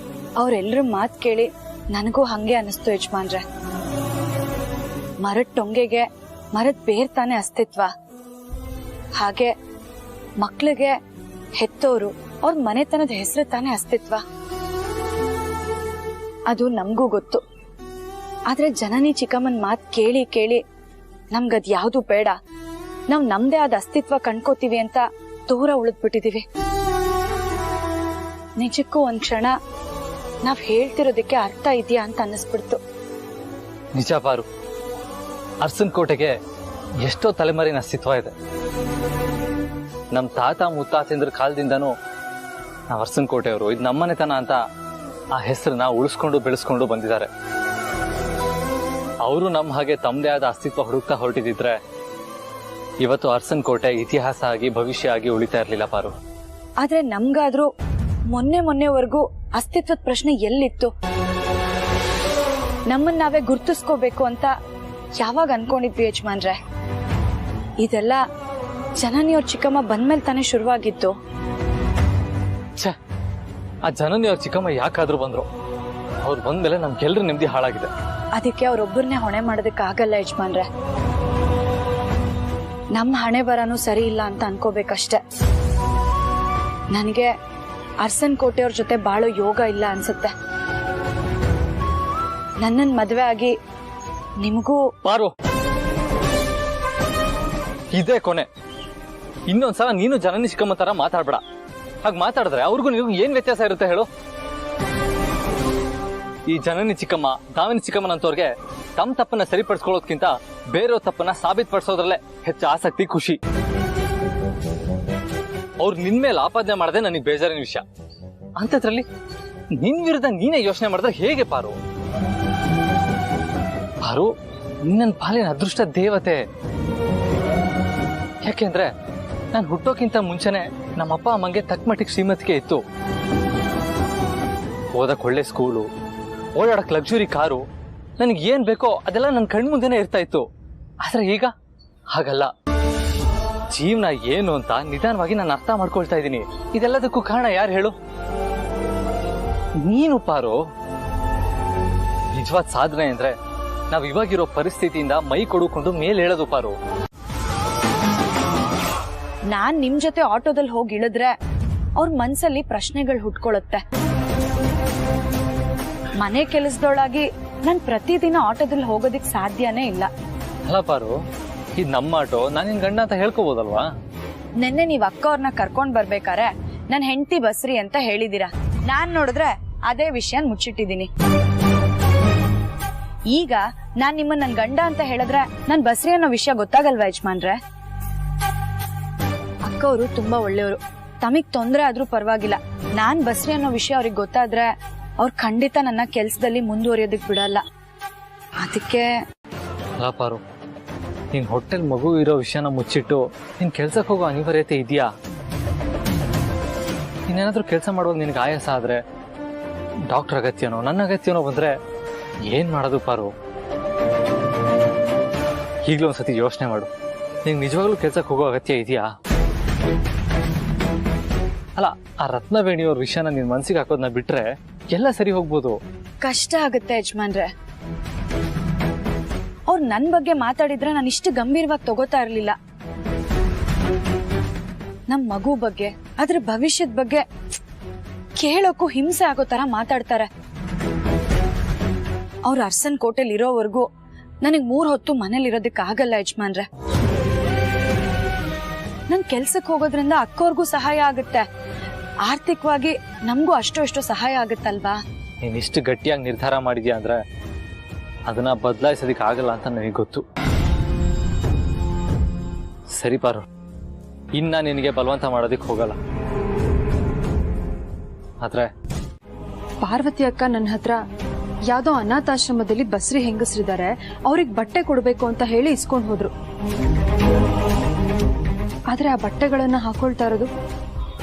ಅವ್ರೆಲ್ರ ಮಾತ್ ಕೇಳಿ ನನಗೂ ಹಂಗೆ ಅನಿಸ್ತು ಯಜಮಾನ್ರೆ. ಮರದ ಟೊಂಗೆಗೆ ಮರದ ಬೇರ್ ತಾನೇ ಅಸ್ತಿತ್ವ. ಹಾಗೆ ಮಕ್ಳಿಗೆ ಹೆತ್ತೋರು ಅವ್ರ ಮನೆತನದ ಹೆಸರು ತಾನೇ ಅಸ್ತಿತ್ವ. ಅದು ನಮಗೂ ಗೊತ್ತು. ಆದ್ರೆ ಜನನಿ ಚಿಕ್ಕಮ್ಮನ್ ಮಾತ್ ಕೇಳಿ ಕೇಳಿ ನಮ್ಗದ್ ಯಾವ್ದು ಬೇಡ, ನಾವ್ ನಮ್ದೇ ಆದ ಅಸ್ತಿತ್ವ ಕಂಡ್ಕೋತೀವಿ ಅಂತ ದೂರ ಉಳಿದ್ಬಿಟ್ಟಿದೀವಿ. ನಿಜಕ್ಕೂ ಒಂದ್ ಕ್ಷಣ ನಾವ್ ಹೇಳ್ತಿರೋದಕ್ಕೆ ಅರ್ಥ ಇದೆಯಾ ಅಂತ ಅನ್ನಿಸ್ಬಿಡ್ತು. ನಿಜ ಪಾರು, ಅರಸನ್ ಕೋಟೆಗೆ ಎಷ್ಟೋ ತಲೆಮಾರಿನ ಅಸ್ತಿತ್ವ ಇದೆ. ನಮ್ ತಾತ ಮುತ್ತಾತಿಂದ್ರ ಕಾಲದಿಂದನೂ ನಾವು ಅರಸನ್ ಕೋಟೆಯವರು ಇದು ನಮ್ಮನೆತನ ಅಂತ ಆ ಹೆಸರನ್ನ ಉಳಿಸ್ಕೊಂಡು ಬೆಳೆಸ್ಕೊಂಡು ಬಂದಿದ್ದಾರೆ. ಅವರು ನಮ್ಮ ಹಾಗೆ ತಮ್ಮದೇ ಆದ ಅಸ್ತಿತ್ವ ಹುಡುಕ್ತಾ ಹೊರಟಿದ್ರೆ ಇವತ್ತು ಅರಸನ್ ಕೋಟೆ ಇತಿಹಾಸ ಆಗಿ ಭವಿಷ್ಯ ಆಗಿ ಉಳಿತಾ ಇರ್ಲಿಲ್ಲ ಪಾರು. ಆದ್ರೆ ನಮ್ಗಾದ್ರೂ ಮೊನ್ನೆವರೆಗೂ ಅಸ್ತಿತ್ವದ ಪ್ರಶ್ನೆ ಎಲ್ಲಿತ್ತು? ನಮ್ಮನ್ನ ನಾವೇ ಗುರ್ತಿಸ್ಕೋಬೇಕು ಅಂತ ಯಾವಾಗ ಅನ್ಕೊಂಡಿದ್ವಿ ಯಜಮಾನ್ರೆ? ಇದೆಲ್ಲ ಜನನಿಯವ್ರ ಚಿಕ್ಕಮ್ಮ ಬಂದ್ಮೇಲೆ ತಾನೇ ಶುರುವಾಗಿತ್ತು. ಛೇ, ಆ ಜನನಿಯವ್ರ ಚಿಕ್ಕಮ್ಮ ಯಾಕಾದ್ರೂ ಬಂದ್ರು? ಅವ್ರು ಬಂದ್ಮೇಲೆ ನಮ್ಗೆಲ್ರೂ ನೆಮ್ಮದಿ ಹಾಳಾಗಿದೆ. ಅದಕ್ಕೆ ಅವ್ರೊಬ್ಬರನ್ನೇ ಹೊಣೆ ಮಾಡೋದಕ್ಕಾಗಲ್ಲ ಯಜಮಾನ್ರೆ. ನಮ್ಮ ಹಣೆ ಬರನೂ ಸರಿ ಇಲ್ಲ ಅಂತ ಅನ್ಕೋಬೇಕಷ್ಟೆ. ನನಗೆ ಅರಸನ್ ಕೋಟೆಯವ್ರ ಜೊತೆ ಬಾಳೋ ಯೋಗ ಇಲ್ಲ ಅನ್ಸುತ್ತೆ. ನನ್ನನ್ ಮದ್ವೆ ಆಗಿ ನಿಮಗೂ ಪಾರು, ಇದೇ ಕೊನೆ. ಇನ್ನೊಂದ್ಸಲ ನೀನು ಜನನಿ ಚಿಕ್ಕಮ್ಮ ತರ ಮಾತಾಡ್ಬೇಡ. ಹಾಗೆ ಮಾತಾಡಿದ್ರೆ ಅವ್ರಿಗೂ ನೀವು ಏನ್ ವ್ಯತ್ಯಾಸ ಇರುತ್ತೆ ಹೇಳು? ಈ ಜನನಿ ಚಿಕ್ಕಮ್ಮ ದಾವಿನಿ ಚಿಕ್ಕಮ್ಮನಂತವ್ರಿಗೆ ತಮ್ಮ ತಪ್ಪನ್ನ ಸರಿಪಡಿಸ್ಕೊಳ್ಳೋದ್ಕಿಂತ ಬೇರೆಯವ್ರ ತಪ್ಪನ್ನ ಸಾಬೀತುಪಡಿಸೋದ್ರಲ್ಲೇ ಹೆಚ್ಚು ಆಸಕ್ತಿ, ಖುಷಿ. ಅವ್ರು ನಿನ್ ಮೇಲೆ ಆಪಾದನೆ ಮಾಡದೆ ನನಗೆ ಬೇಜಾರಿನ ವಿಷಯ. ಅಂತದ್ರಲ್ಲಿ ನಿನ್ ವಿರುದ್ಧ ನೀನೇ ಯೋಚನೆ ಮಾಡಿದ್ರೆ ಹೇಗೆ ಪಾರು? ಪಾರು, ನಿನ್ನ ಪಾಲಿನ ಅದೃಷ್ಟ ದೇವತೆ. ಯಾಕೆಂದ್ರೆ ನಾನು ಹುಟ್ಟೋಕ್ಕಿಂತ ಮುಂಚೆನೆ ನಮ್ಮಪ್ಪ ಅಮ್ಮಂಗೆ ತಕ್ಕ ಮಟ್ಟಿಗೆ ಶ್ರೀಮತಿಗೆ ಇತ್ತು. ಓದಕ್ ಒಳ್ಳೆ ಸ್ಕೂಲು, ಓಡಾಡಕ್ ಲಕ್ಸುರಿ ಕಾರು, ನನಗೆ ಏನ್ ಬೇಕೋ ಅದೆಲ್ಲ ನನ್ನ ಕಣ್ಮುಂದೆನೆ ಇರ್ತಾ ಇತ್ತು. ಆದ್ರೆ ಈಗ ಹಾಗಲ್ಲ. ಜೀವನ ಏನು ಅಂತ ನಿಧಾನವಾಗಿ ನಾನು ಅರ್ಥ ಮಾಡ್ಕೊಳ್ತಾ ಇದ್ದೀನಿ. ಇದೆಲ್ಲದಕ್ಕೂ ಕಾರಣ ಯಾರು ಹೇಳು? ನೀನು ಪಾರು. ನಿಜವಾದ ಸಾಧನೆ ಅಂದ್ರೆ ನಾವ್ ಇವಾಗಿರೋ ಪರಿಸ್ಥಿತಿಯಿಂದ ಮೈ ಕೊಡುಕೊಂಡು ಮೇಲೆ ಹೇಳೋದು ಪಾರು. ನಾನ್ ನಿಮ್ ಜೊತೆ ಆಟೋದಲ್ಲಿ ಹೋಗಿ ಇಳಿದ್ರೆ ಅವ್ರ ಮನ್ಸಲ್ಲಿ ಪ್ರಶ್ನೆಗಳು ಹುಟ್ಕೊಳ್ಳುತ್ತೆ. ಮನೆ ಕೆಲಸದೊಳಗಾಗಿ ನಾನ್ ಪ್ರತಿದಿನ ಆಟೋದಲ್ಲಿ ಹೋಗೋದಿಕ್ ಸಾಧ್ಯನೇ ಇಲ್ಲ. ಅಲ್ಲ ಪಾರು, ಇದು ನಮ್ಮ ಆಟೋ, ನಾನು ನಿನ್ ಗಂಡ ಅಂತ ಹೇಳ್ಕೋಬಹುದಲ್ವಾ? ನೆನ್ನೆ ನೀವ್ ಅಕ್ಕ ಅವ್ರನ್ನ ಕರ್ಕೊಂಡ್ ಬರ್ಬೇಕಾರೆ ನನ್ ಹೆಂಡತಿ ಬಸ್ರಿ ಅಂತ ಹೇಳಿದೀರಾ. ನಾನ್ ನೋಡಿದ್ರೆ ಅದೇ ವಿಷಯ ಮುಚ್ಚಿಟ್ಟಿದೀನಿ. ಈಗ ನಾನ್ ನಿಮ್ಮನ್ನ ನನ್ ಗಂಡ ಅಂತ ಹೇಳಿದ್ರೆ ನನ್ ಬಸ್ರಿ ಅನ್ನೋ ವಿಷಯ ಗೊತ್ತಾಗಲ್ವಾ ಯಜಮಾನ್ರೆ? ಅಕ್ಕ ಅವರು ತುಂಬಾ ಒಳ್ಳೆಯವರು. ತಮಗ್ ತೊಂದರೆ ಆದ್ರೂ ಪರವಾಗಿಲ್ಲ, ನಾನ್ ಬಸ್ರಿ ಅನ್ನೋ ವಿಷಯ ಅವ್ರಿಗೆ ಗೊತ್ತಾದ್ರೆ ಅವ್ರು ಖಂಡಿತ ನನ್ನ ಕೆಲ್ಸದಲ್ಲಿ ಮುಂದುವರಿಯೋದಕ್ ಬಿಡಲ್ಲ. ಅದಕ್ಕೆ ಪಾರು, ನಿನ್ ಹೊಟ್ಟೆಲ್ ಮಗು ಇರೋ ವಿಷಯನ ಮುಚ್ಚಿಟ್ಟು ನಿನ್ ಕೆಲ್ಸಕ್ಕೆ ಹೋಗೋ ಅನಿವಾರ್ಯತೆ ಇದೆಯಾ? ನೀನೇನಾದ್ರೂ ಕೆಲಸ ಮಾಡುವಾಗ ನಿನಗೆ ಆಯಾಸ ಆದ್ರೆ ಡಾಕ್ಟರ್ ಅಗತ್ಯನೋ ನನ್ನ ಅಗತ್ಯನೋ ಬಂದ್ರೆ ಏನ್ ಮಾಡೋದು ಪಾರು? ಈಗಲೂ ಒಂದ್ಸತಿ ಯೋಚನೆ ಮಾಡು, ನಿಂಗೆ ನಿಜವಾಗ್ಲೂ ಕೆಲ್ಸಕ್ಕೆ ಹೋಗೋ ಅಗತ್ಯ ಇದೆಯಾ? ಅಲ್ಲ, ಆ ರತ್ನವೇಣಿಯವ್ರ ವಿಷಯನ ನಿನ್ ಮನ್ಸಿಗೆ ಹಾಕೋದನ್ನ ಬಿಟ್ರೆ ಎಲ್ಲ ಸರಿ ಹೋಗ್ಬೋದು. ಕಷ್ಟ ಆಗುತ್ತೆ ಯಜಮಾನ್ರೆ. ಅವ್ರು ನನ್ ಬಗ್ಗೆ ಮಾತಾಡಿದ್ರೆ ನಾನು ಇಷ್ಟು ಗಂಭೀರವಾಗಿ ತಗೋತಾ ಇರ್ಲಿಲ್ಲ. ನಮ್ ಮಗು ಬಗ್ಗೆ, ಅದ್ರ ಭವಿಷ್ಯದ ಬಗ್ಗೆ ಕೇಳೋಕ್ಕೂ ಹಿಂಸೆ ಆಗೋ ತರ ಮಾತಾಡ್ತಾರೆ. ಅವ್ರ ಅರ್ಸನ್ ಕೋಟೆಲ್ ಇರೋವರೆಗೂ ನನಗ್ 3 ಹೊತ್ತು ಮನೇಲಿ ಇರೋದಕ್ಕೆ ಆಗಲ್ಲ ಯಜಮಾನ್ರೆ. ನನ್ ಕೆಲ್ಸಕ್ಕೆ ಹೋಗೋದ್ರಿಂದ ಅಕ್ಕವ್ರಿಗೂ ಸಹಾಯ ಆಗುತ್ತೆ, ಆರ್ಥಿಕವಾಗಿ ನಮ್ಗೂ ಅಷ್ಟು ಸಹಾಯ ಆಗುತ್ತಲ್ವಾ? ನೀನ್ ಇಷ್ಟು ಗಟ್ಟಿಯಾಗಿ ನಿರ್ಧಾರ ಮಾಡಿದ್ಯಾ ಅಂದ್ರೆ ಅದನ್ನ ಬದಲಾಯಿಸೋದಿಕ್ ಆಗಲ್ಲ ಅಂತ ನನಗೆ ಗೊತ್ತು. ಸರಿ ಪಾರು, ಇನ್ನ ನಿನಗೆ ಬಲವಂತ ಮಾಡೋದಿಕ್ ಹೋಗಲ್ಲ. ಆದ್ರೆ ಪಾರ್ವತಿ ಅಕ್ಕ ನನ್ನ ಹತ್ರ ಯಾವ್ದೋ ಅನಾಥಾಶ್ರಮದಲ್ಲಿ ಬಸ್ರಿ ಹೆಂಗಸ್ರಿದ್ದಾರೆ, ಅವ್ರಿಗೆ ಬಟ್ಟೆ ಕೊಡ್ಬೇಕು ಅಂತ ಹೇಳಿ ಇಸ್ಕೊಂಡ್ ಹೋದ್ರು. ಆದ್ರೆ ಆ ಬಟ್ಟೆಗಳನ್ನ ಹಾಕೊಳ್ತಾ ಇರೋದು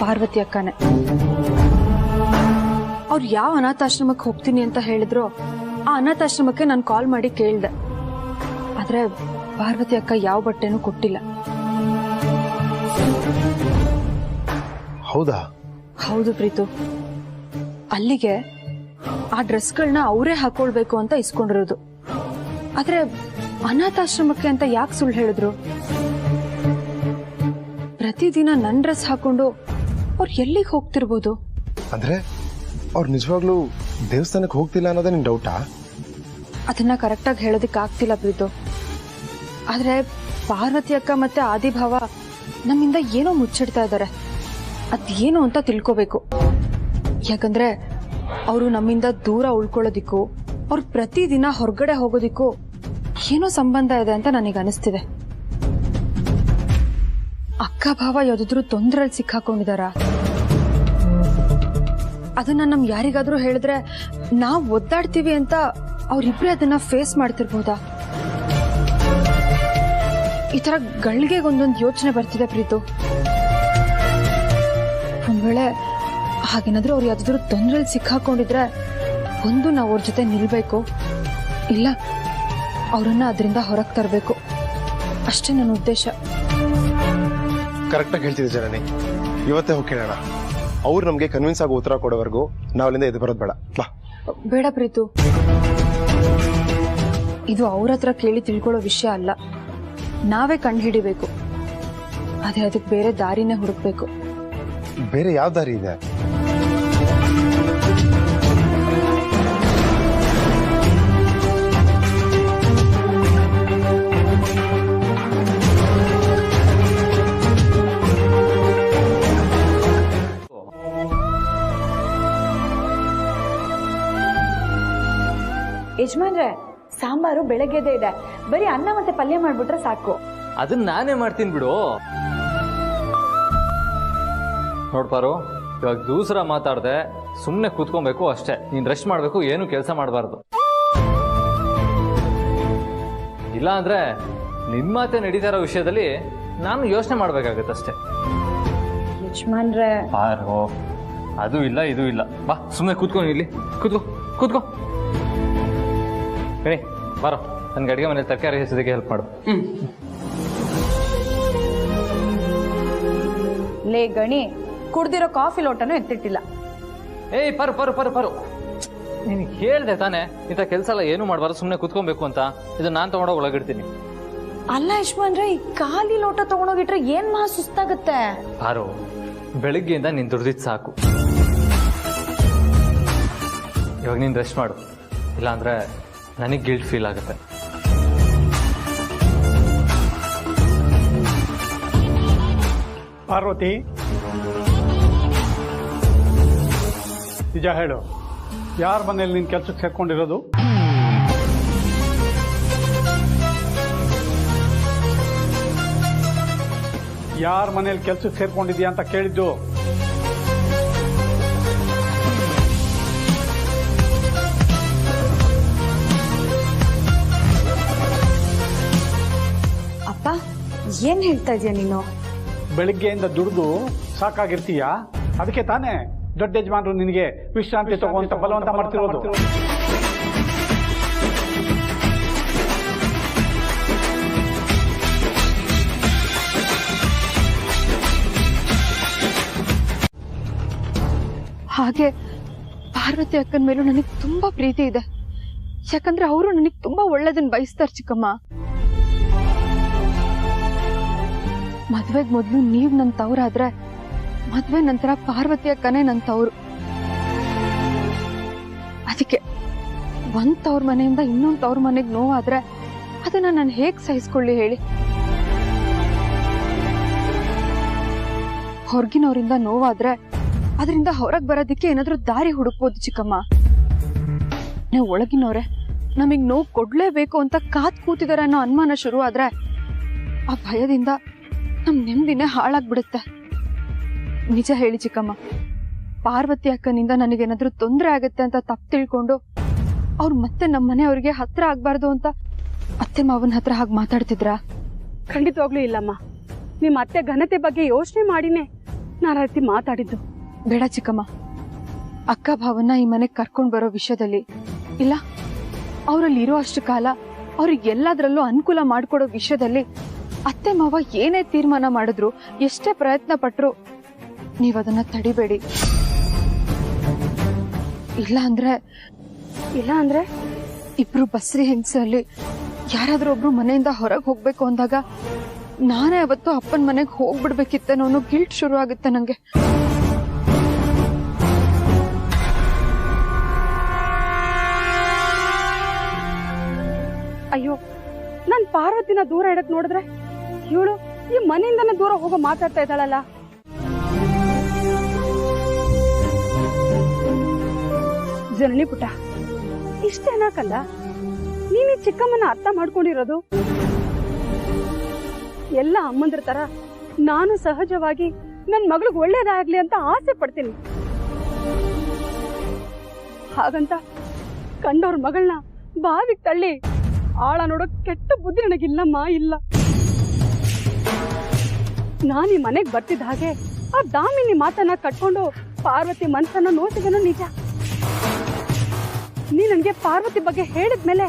ಪಾರ್ವತಿ ಅಕ್ಕನೇ. ಅವ್ರು ಯಾವ ಅನಾಥಾಶ್ರಮಕ್ಕೆ ಹೋಗ್ತೀನಿ ಅಂತ ಹೇಳಿದ್ರು ಆ ಅನಾಥಾಶ್ರಮಕ್ಕೆ ನಾನು ಕಾಲ್ ಮಾಡಿ ಕೇಳ್ದೆ. ಆದ್ರೆ ಪಾರ್ವತಿ ಅಕ್ಕ ಯಾವ ಬಟ್ಟೆನೂ ಕೊಟ್ಟಿಲ್ಲ. ಹೌದಾ? ಹೌದು ಪ್ರೀತು. ಅಲ್ಲಿಗೆ ಆ ಡ್ರೆಸ್ಗಳನ್ನ ಅವರೇ ಹಾಕೊಳ್ಬೇಕು ಅಂತ ಇಸ್ಕೊಂಡಿರೋದು. ಆದ್ರೆ ಅನಾಥಾಶ್ರಮಕ್ಕೆ ಅಂತ ಯಾಕೆ ಸುಳ್ಳು ಹೇಳಿದ್ರು? ಪ್ರತಿದಿನ ನನ್ ಡ್ರೆಸ್ ಹಾಕೊಂಡು ಅವ್ರು ಎಲ್ಲಿಗೆ ಹೋಗ್ತಿರ್ಬೋದು? ಅಂದ್ರೆ ಅವ್ರು ನಿಜವಾಗ್ಲೂ ದೇವಸ್ಥಾನಕ್ಕೆ ಹೋಗ್ತಿಲ್ಲ ಅನ್ನೋದೇ ನಿನ್ ಡೌಟಾ? ಅದನ್ನ ಕರೆಕ್ಟಾಗಿ ಹೇಳೋದಕ್ಕೆ ಆಗ್ತಿಲ್ಲ ಪ್ರೀತು. ಆದ್ರೆ ಪಾರ್ವತಿ ಅಕ್ಕ ಮತ್ತೆ ಆದಿಭಾವ ನಮ್ಮಿಂದ ಏನೋ ಮುಚ್ಚಿಡ್ತಾ ಇದ್ದಾರೆ. ಅದೇನು ಅಂತ ತಿಳ್ಕೋಬೇಕು. ಯಾಕಂದ್ರೆ ಅವರು ನಮ್ಮಿಂದ ದೂರ ಉಳ್ಕೊಳ್ಳೋದಿಕ್ಕೂ ಅವ್ರು ಪ್ರತಿದಿನ ಹೊರಗಡೆ ಹೋಗೋದಿಕ್ಕೂ ಏನೋ ಸಂಬಂಧ ಇದೆ ಅಂತ ನನಗೆ ಅನಿಸ್ತಿದೆ. ಅಕ್ಕ ಭಾವ ಯಾವ್ದಾದ್ರು ತೊಂದರೆಯಲ್ಲಿ ಸಿಕ್ಕಾಕೊಂಡಿದಾರ? ಅದನ್ನ ನಮ್ ಯಾರಿಗಾದ್ರೂ ಹೇಳಿದ್ರೆ ನಾವ್ ಒದ್ದಾಡ್ತೀವಿ ಅಂತ ಅವ್ರಿಬ್ರೇ ಅದನ್ನ ಫೇಸ್ ಮಾಡ್ತಿರ್ಬೋದಾ? ಈ ತರ ಗಳಿಗೆ ಒಂದೊಂದು ಯೋಚನೆ ಬರ್ತಿದೆ ಪ್ರೀತು. ಒಂದ್ ವೇಳೆ ಹಾಗೇನಾದ್ರೂ ಅವ್ರು ಯಾವ್ದಾದ್ರು ತೊಂದರೆಯಲ್ಲಿ ಸಿಕ್ಕಾಕೊಂಡಿದ್ರೆ ಒಂದು ನಾವು ಅವ್ರ ಜೊತೆ ನಿಲ್ಬೇಕು, ಇಲ್ಲ ಅವ್ರನ್ನ ಅದರಿಂದ ಹೊರಗೆ ತರಬೇಕು. ಅಷ್ಟೇ ನನ್ನ ಉದ್ದೇಶ. ಕರೆಕ್ಟಾಗಿ ಹೇಳ್ತಿದ್ದೆ ಜನನಿ. ಇವತ್ತೇ ಹೋಗಿ ಕೇಳೋಣ. ಅವ್ರು ನಮ್ಗೆ ಕನ್ವಿನ್ಸ್ ಆಗೋ ಉತ್ತರ ಕೊಡೋವರೆಗೂ ನಾವಲ್ಲಿಂದ ಎದ್ದು ಬರೋದು ಬೇಡ. ಬಾ. ಬೇಡ ಪ್ರೀತು, ಇದು ಅವ್ರ ಹತ್ರ ಕೇಳಿ ತಿಳ್ಕೊಳ್ಳೋ ವಿಷಯ ಅಲ್ಲ. ನಾವೇ ಕಂಡು ಹಿಡಿಬೇಕು. ಅದೇ ಅದಕ್ಕೆ ಬೇರೆ ದಾರಿನೇ ಹುಡುಕ್ಬೇಕು. ಬೇರೆ ಯಾವ ದಾರಿ ಇದೆ? ಯಜಮಾನ್ರೆ, ಸಾಂಬಾರು ಬೆಳಗ್ಗೆದೇ ಇದೆ, ಬರೀ ಅನ್ನ ಮತ್ತೆ ಪಲ್ಯ ಮಾಡ್ಬಿಟ್ರೆ ಸಾಕು. ಅದನ್ನ ನಾನೇ ಮಾಡ್ತೀನಿ ಬಿಡು. ನೋಡ್ಪಾರು, ಇವಾಗ ದೂಸರ ಮಾತಾಡ್ದೆ ಸುಮ್ನೆ ಕೂತ್ಕೊಬೇಕು ಅಷ್ಟೇ. ನೀನ್ ರೆಸ್ಟ್ ಮಾಡ್ಬೇಕು, ಏನು ಕೆಲಸ ಮಾಡಬಾರ್ದು. ಇಲ್ಲ ಅಂದ್ರೆ ನಿನ್ ಮಾತೆ ನಡೀತಾ ಇರೋ ವಿಷಯದಲ್ಲಿ ನಾನು ಯೋಚನೆ ಮಾಡ್ಬೇಕಾಗತ್ತಷ್ಟೇ. ಯಜಮಾನ್ರೆ, ಪಾರು, ಅದು ಇಲ್ಲ ಇದು ಇಲ್ಲ. ಬಾ, ಸುಮ್ನೆ ಕೂತ್ಕೊ. ಇಲ್ಲಿ ಕೂತ್ಕೋ ಕೂತ್ಕೋ. ಗಣಿ ಬಾರೋ, ನನ್ಗೆ ಅಡಿಗೆ ಮನೇಲಿ ತರಕಾರಿ ಹೆಚ್ಚೋದಕ್ಕೆ ಹೆಲ್ಪ್ ಮಾಡು. ಲೇ ಗಣಿ, ಕುಡ್ದಿರೋ ಕಾಫಿ ಲೋಟನೂ ಎತ್ತಿಟ್ಟಿಲ್ಲ. ಏಯ್ ಪರು ಪರು ಪರು ಪರು, ನೀನ್ ಹೇಳ್ದೆ ತಾನೆ ಇಂಥ ಕೆಲಸ ಎಲ್ಲ ಏನು ಮಾಡಬಾರ್ದು, ಸುಮ್ನೆ ಕುತ್ಕೊಬೇಕು ಅಂತ. ಇದು ನಾನ್ ತಗೊಂಡೋಗಿ ಒಳಗಿಡ್ತೀನಿ. ಅಲ್ಲ ಯಜಮಾನ್ರೆ, ಈ ಖಾಲಿ ಲೋಟ ತಗೊಂಡೋಗಿಟ್ರೆ ಏನ್ ಮಹಾ ಸುಸ್ತಾಗತ್ತೆ. ಪಾರು, ಬೆಳಿಗ್ಗೆಯಿಂದ ನೀನ್ ದುಡ್ದಿದ್ ಸಾಕು. ಇವಾಗ ನೀನ್ ರೆಸ್ಟ್ ಮಾಡು, ಇಲ್ಲಾಂದ್ರೆ ನನಗೆ ಗಿಲ್ಟ್ ಫೀಲ್ ಆಗುತ್ತೆ. ಪಾರ್ವತಿ, ನಿಜ ಹೇಳು, ಯಾರ ಮನೇಲಿ ನೀನು ಕೆಲ್ಸಕ್ಕೆ ಸೇರ್ಕೊಂಡಿರೋದು? ಯಾರ ಮನೇಲಿ ಕೆಲ್ಸಕ್ಕೆ ಸೇರ್ಕೊಂಡಿದ್ಯಾ ಅಂತ ಕೇಳಿದ್ದು. ಏನ್ ಹೇಳ್ತಾ ಇದೀಯ ನೀನು? ಬೆಳಿಗ್ಗೆಯಿಂದ ದುಡಿದು ಸಾಕಾಗಿರ್ತೀಯ, ಅದಕ್ಕೆ ತಾನೇ ದೊಡ್ಡ ಯಜಮಾನರು ನಿನಗೆ ವಿಶ್ರಾಂತಿ ತಗೋಂತ ಬಲವಂತ ಮಾಡ್ತಿರೋದು. ಹಾಗೆ ಪಾರ್ವತಿ ಅಕ್ಕನ ಮೇಲೂ ನನಗೆ ತುಂಬಾ ಪ್ರೀತಿ ಇದೆ. ಯಾಕಂದ್ರೆ ಅವರು ನನಗೆ ತುಂಬಾ ಒಳ್ಳೇದನ್ನ ಬಯಸ್ತಾರೆ ಚಿಕ್ಕಮ್ಮ. ಮದ್ವೆಗ್ ಮೊದ್ಲು ನೀವ್ ನನ್ ತವ್ರಾದ್ರೆ ಮದ್ವೆ ನಂತರ ಪಾರ್ವತಿ ಅಕ್ಕನೇ ನನ್ ತವ್ರು. ಅದಕ್ಕೆ ಒಂದ್ ತವ್ರ ಮನೆಯಿಂದ ಇನ್ನೊಂದ್ ತವ್ರ ಮನೆಗ್ ನೋವಾದ್ರೆ ಅದನ್ನ ನಾನು ಹೇಗ್ ಸಹಿಸ್ಕೊಳ್ಳಿ ಹೇಳಿ? ಹೊರಗಿನವರಿಂದ ನೋವಾದ್ರೆ ಅದರಿಂದ ಹೊರಗ್ ಬರೋದಿಕ್ಕೆ ಏನಾದ್ರೂ ದಾರಿ ಹುಡುಕ್ಬೋದು ಚಿಕ್ಕಮ್ಮ. ನೀವು ಒಳಗಿನವ್ರೆ ನಮಗ್ ನೋವು ಕೊಡ್ಲೇಬೇಕು ಅಂತ ಕಾತ್ ಕೂತಿದಾರೆ ಅನ್ನೋ ಅನುಮಾನ ಶುರು ಆದ್ರೆ ಆ ಭಯದಿಂದ ನಮ್ ನೆಮ್ಮದಿನೇ ಹಾಳಾಗ್ಬಿಡುತ್ತೆ. ನಿಜ ಹೇಳಿ ಚಿಕ್ಕಮ್ಮ, ಪಾರ್ವತಿ ಅಕ್ಕನಿಂದ ನನಗೇನಾದ್ರೂ ತೊಂದರೆ ಆಗತ್ತೆ ಅಂತ ತಪ್ಪು ತಿಳ್ಕೊಂಡು ಅವ್ರು ಮತ್ತೆ ನಮ್ಮ ಮನೆಯವ್ರಿಗೆ ಹತ್ರ ಆಗ್ಬಾರ್ದು ಅಂತ ಅತ್ತೆ ಮಾವನ ಹತ್ರ ಹಾಗೆ ಮಾತಾಡ್ತಿದ್ರಾ? ಖಂಡಿತವಾಗ್ಲೂ ಇಲ್ಲಮ್ಮ. ನಿಮ್ಮ ಅತ್ತೆ ಘನತೆ ಬಗ್ಗೆ ಯೋಚನೆ ಮಾಡಿನೇ ನಾನು ಆ ರೀತಿ ಮಾತಾಡಿದ್ದು. ಬೇಡ ಚಿಕ್ಕಮ್ಮ, ಅಕ್ಕ ಭಾವನ ಈ ಮನೆಗೆ ಕರ್ಕೊಂಡ್ ಬರೋ ವಿಷಯದಲ್ಲಿ ಇಲ್ಲ, ಅವರಲ್ಲಿ ಇರೋ ಅಷ್ಟು ಕಾಲ ಅವ್ರಿಗೆ ಎಲ್ಲದರಲ್ಲೂ ಅನುಕೂಲ ಮಾಡ್ಕೊಡೋ ವಿಷಯದಲ್ಲಿ ಅತ್ತೆ ಮಾವ ಏನೇ ತೀರ್ಮಾನ ಮಾಡಿದ್ರು, ಎಷ್ಟೇ ಪ್ರಯತ್ನ ಪಟ್ರು ನೀವದನ್ನ ತಡಿಬೇಡಿ. ಇಲ್ಲ ಅಂದ್ರೆ ಇಬ್ರು ಬಸ್ರಿ ಹೆಂಗಸಲ್ಲಿ ಯಾರಾದ್ರೂ ಒಬ್ರು ಮನೆಯಿಂದ ಹೊರಗೆ ಹೋಗ್ಬೇಕು ಅಂದಾಗ ನಾನೇ ಅವತ್ತು ಅಪ್ಪನ ಮನೆಗೆ ಹೋಗ್ಬಿಡ್ಬೇಕಿತ್ತೇನೋ ಅನ್ನೋ ಗಿಲ್ಟ್ ಶುರು ಆಗುತ್ತೆ ನಂಗೆ. ಅಯ್ಯೋ, ನಾನ್ ಪಾರ್ವತಿನ ದೂರ ಇಡಕ್ ನೋಡಿದ್ರೆ ಇವಳು ಈ ಮನೆಯಿಂದನೇ ದೂರ ಹೋಗೋ ಮಾತಾಡ್ತಾ ಇದ್ದಾಳಲ್ಲ. ಜನನಿ ಪುಟ್ಟ, ಇಷ್ಟೇನಾಕಲ್ಲ ನೀನು ಚಿಕ್ಕಮ್ಮನ ಅರ್ಥ ಮಾಡ್ಕೊಂಡಿರೋದು? ಎಲ್ಲ ಅಮ್ಮಂದ್ರ ತರ ನಾನು ಸಹಜವಾಗಿ ನನ್ ಮಗಳಿಗೆ ಒಳ್ಳೇದಾಗ್ಲಿ ಅಂತ ಆಸೆ ಪಡ್ತೀನಿ. ಹಾಗಂತ ಕಂಡವ್ರ ಮಗಳನ್ನ ಬಾವಿಗೆ ತಳ್ಳಿ ಆಳ ನೋಡೋ ಕೆಟ್ಟ ಬುದ್ಧಿ ನನಗಿಲ್ಲಮ್ಮ, ಇಲ್ಲ. ನಾನು ಈ ಮನೆಗ್ ಬರ್ತಿದ್ದ ಹಾಗೆ ಆ ದಾಮಿನಿ ಮಾತನ್ನ ಕಟ್ಕೊಂಡು ಪಾರ್ವತಿ ಮನ್ಸನ್ನ ನೋಸಿದನು ನಿಜ. ನೀ ನನ್ಗೆ ಪಾರ್ವತಿ ಬಗ್ಗೆ ಹೇಳಿದ್ಮೇಲೆ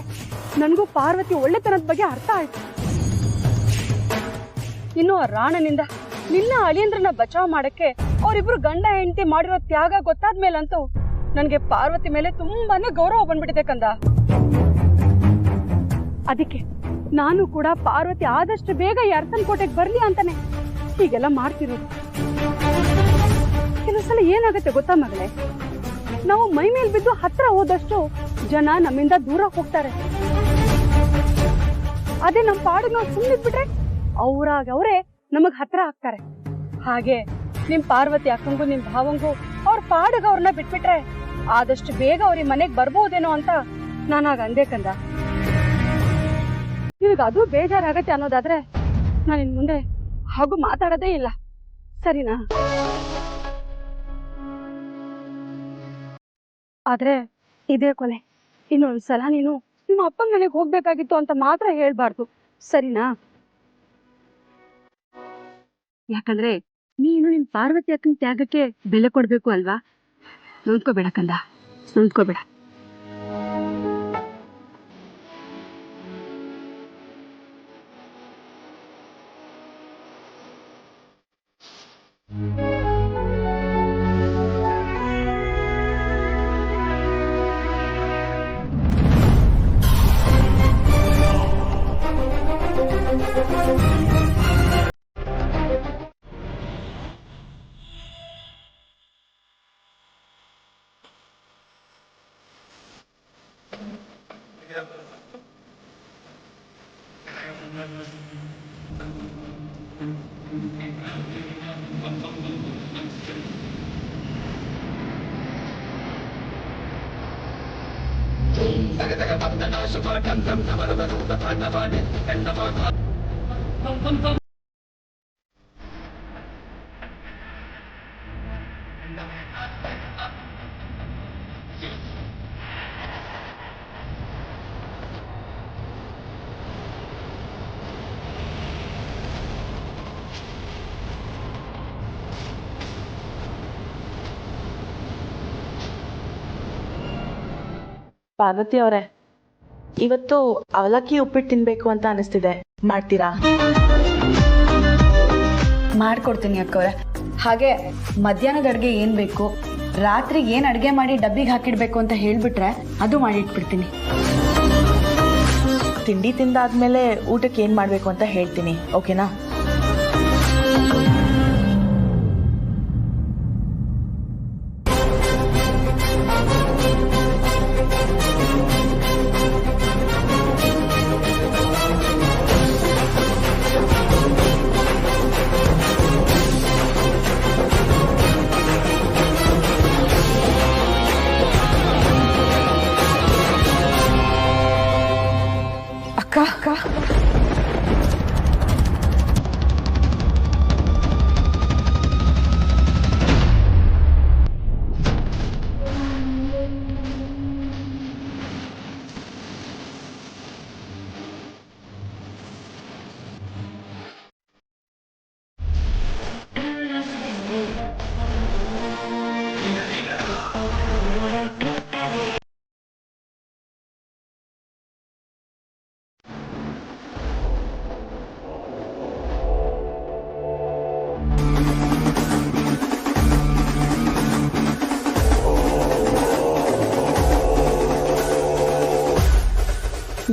ನನ್ಗೂ ಪಾರ್ವತಿ ಒಳ್ಳೆತನದ ಬಗ್ಗೆ ಅರ್ಥ ಆಯ್ತು. ಇನ್ನು ಆ ರಾಣನಿಂದ ನಿನ್ನ ಅಳಿಯಂದ್ರನ್ನ ಬಚಾವ್ ಮಾಡಕ್ಕೆ ಅವರಿಬ್ರು ಗಂಡ ಹೆಂಡತಿ ಮಾಡಿರೋ ತ್ಯಾಗ ಗೊತ್ತಾದ್ಮೇಲಂತೂ ನನ್ಗೆ ಪಾರ್ವತಿ ಮೇಲೆ ತುಂಬಾನೇ ಗೌರವ ಬಂದ್ಬಿಟ್ಟಿದೆ ಕಂದ. ಅದಕ್ಕೆ ನಾನು ಕೂಡ ಪಾರ್ವತಿ ಆದಷ್ಟು ಬೇಗ ಈ ಅರಸನ್ ಕೋಟೆಗೆ ಬರ್ಲಿ ಅಂತಾನೆ ಹೀಗೆಲ್ಲ ಮಾಡ್ತಿರೋದು. ಕೆಲವೊಂದ್ಸಲ ಏನಾಗುತ್ತೆ ಗೊತ್ತಾ ಮಗಳೇ, ನಾವು ಮೈ ಮೇಲ್ ಬಿದ್ದು ಹತ್ರ ಹೋದಷ್ಟು ಜನ ನಮ್ಮಿಂದ ದೂರ ಹೋಗ್ತಾರೆ. ಅದೇ ನಮ್ ಪಾಡಿಗೆ ನಾವು ಸುಮ್ಮನಿದ್ಬಿಟ್ರೆ ಅವರೇ ನಮಗ್ ಹತ್ರ ಆಗ್ತಾರೆ. ಹಾಗೆ ನಿಮ್ ಪಾರ್ವತಿ ಅಕ್ಕಂಗೂ ನಿಮ್ ಭಾವಂಗೂ ಅವ್ರ ಪಾಡಿಗೆ ಅವ್ರನ್ನ ಬಿಟ್ಬಿಟ್ರೆ ಆದಷ್ಟು ಬೇಗ ಅವ್ರ ಮನೆಗ್ ಬರ್ಬಹುದೇನೋ ಅಂತ ನಾನಾಗ ಅಂದೆ ಕಂದ. ನಿನಗೆ ಅದು ಬೇಜಾರಾಗತ್ತೆ ಅನ್ನೋದಾದ್ರೆ ನಾನು ಇನ್ ಮುಂದೆ ಹಾಗೂ ಮಾತಾಡೋದೇ ಇಲ್ಲ, ಸರಿನಾ? ಆದ್ರೆ ಇದೇ ಕೊನೆ. ಇನ್ನೊಂದ್ಸಲ ನೀನು ನಿಮ್ಮ ಅಪ್ಪನ ಮನೆಗೆ ಹೋಗ್ಬೇಕಾಗಿತ್ತು ಅಂತ ಮಾತ್ರ ಹೇಳ್ಬಾರ್ದು, ಸರಿನಾ? ಯಾಕಂದ್ರೆ ನೀನು ನಿಮ್ ಪಾರ್ವತಿ ಅಕ್ಕನ ತ್ಯಾಗಕ್ಕೆ ಬೆಲೆ ಕೊಡ್ಬೇಕು ಅಲ್ವಾ? ನೊಂದ್ಕೋಬೇಡ ಕಂದ, ನೊಂದ್ಕೋಬೇಡ. ಪಾರ್ವತಿ ಅವರೇ, ಇವತ್ತು ಅವಲಕ್ಕಿ ಉಪ್ಪಿಟ್ಟು ತಿನ್ಬೇಕು ಅಂತ ಅನಿಸ್ತಿದೆ, ಮಾಡ್ತೀರಾ? ಮಾಡ್ಕೊಡ್ತೀನಿ ಅಕ್ಕವ್ರೆ. ಹಾಗೆ ಮಧ್ಯಾಹ್ನದ ಅಡುಗೆ ಏನು ಬೇಕು, ರಾತ್ರಿಗೆ ಏನು ಅಡುಗೆ ಮಾಡಿ ಡಬ್ಬಿಗೆ ಹಾಕಿಡ್ಬೇಕು ಅಂತ ಹೇಳಿಬಿಟ್ರೆ ಅದು ಮಾಡಿಟ್ಬಿಡ್ತೀನಿ. ತಿಂಡಿ ತಿಂದಾದ್ಮೇಲೆ ಊಟಕ್ಕೆ ಏನು ಮಾಡಬೇಕು ಅಂತ ಹೇಳ್ತೀನಿ, ಓಕೆನಾ? ಅಕ್ಕ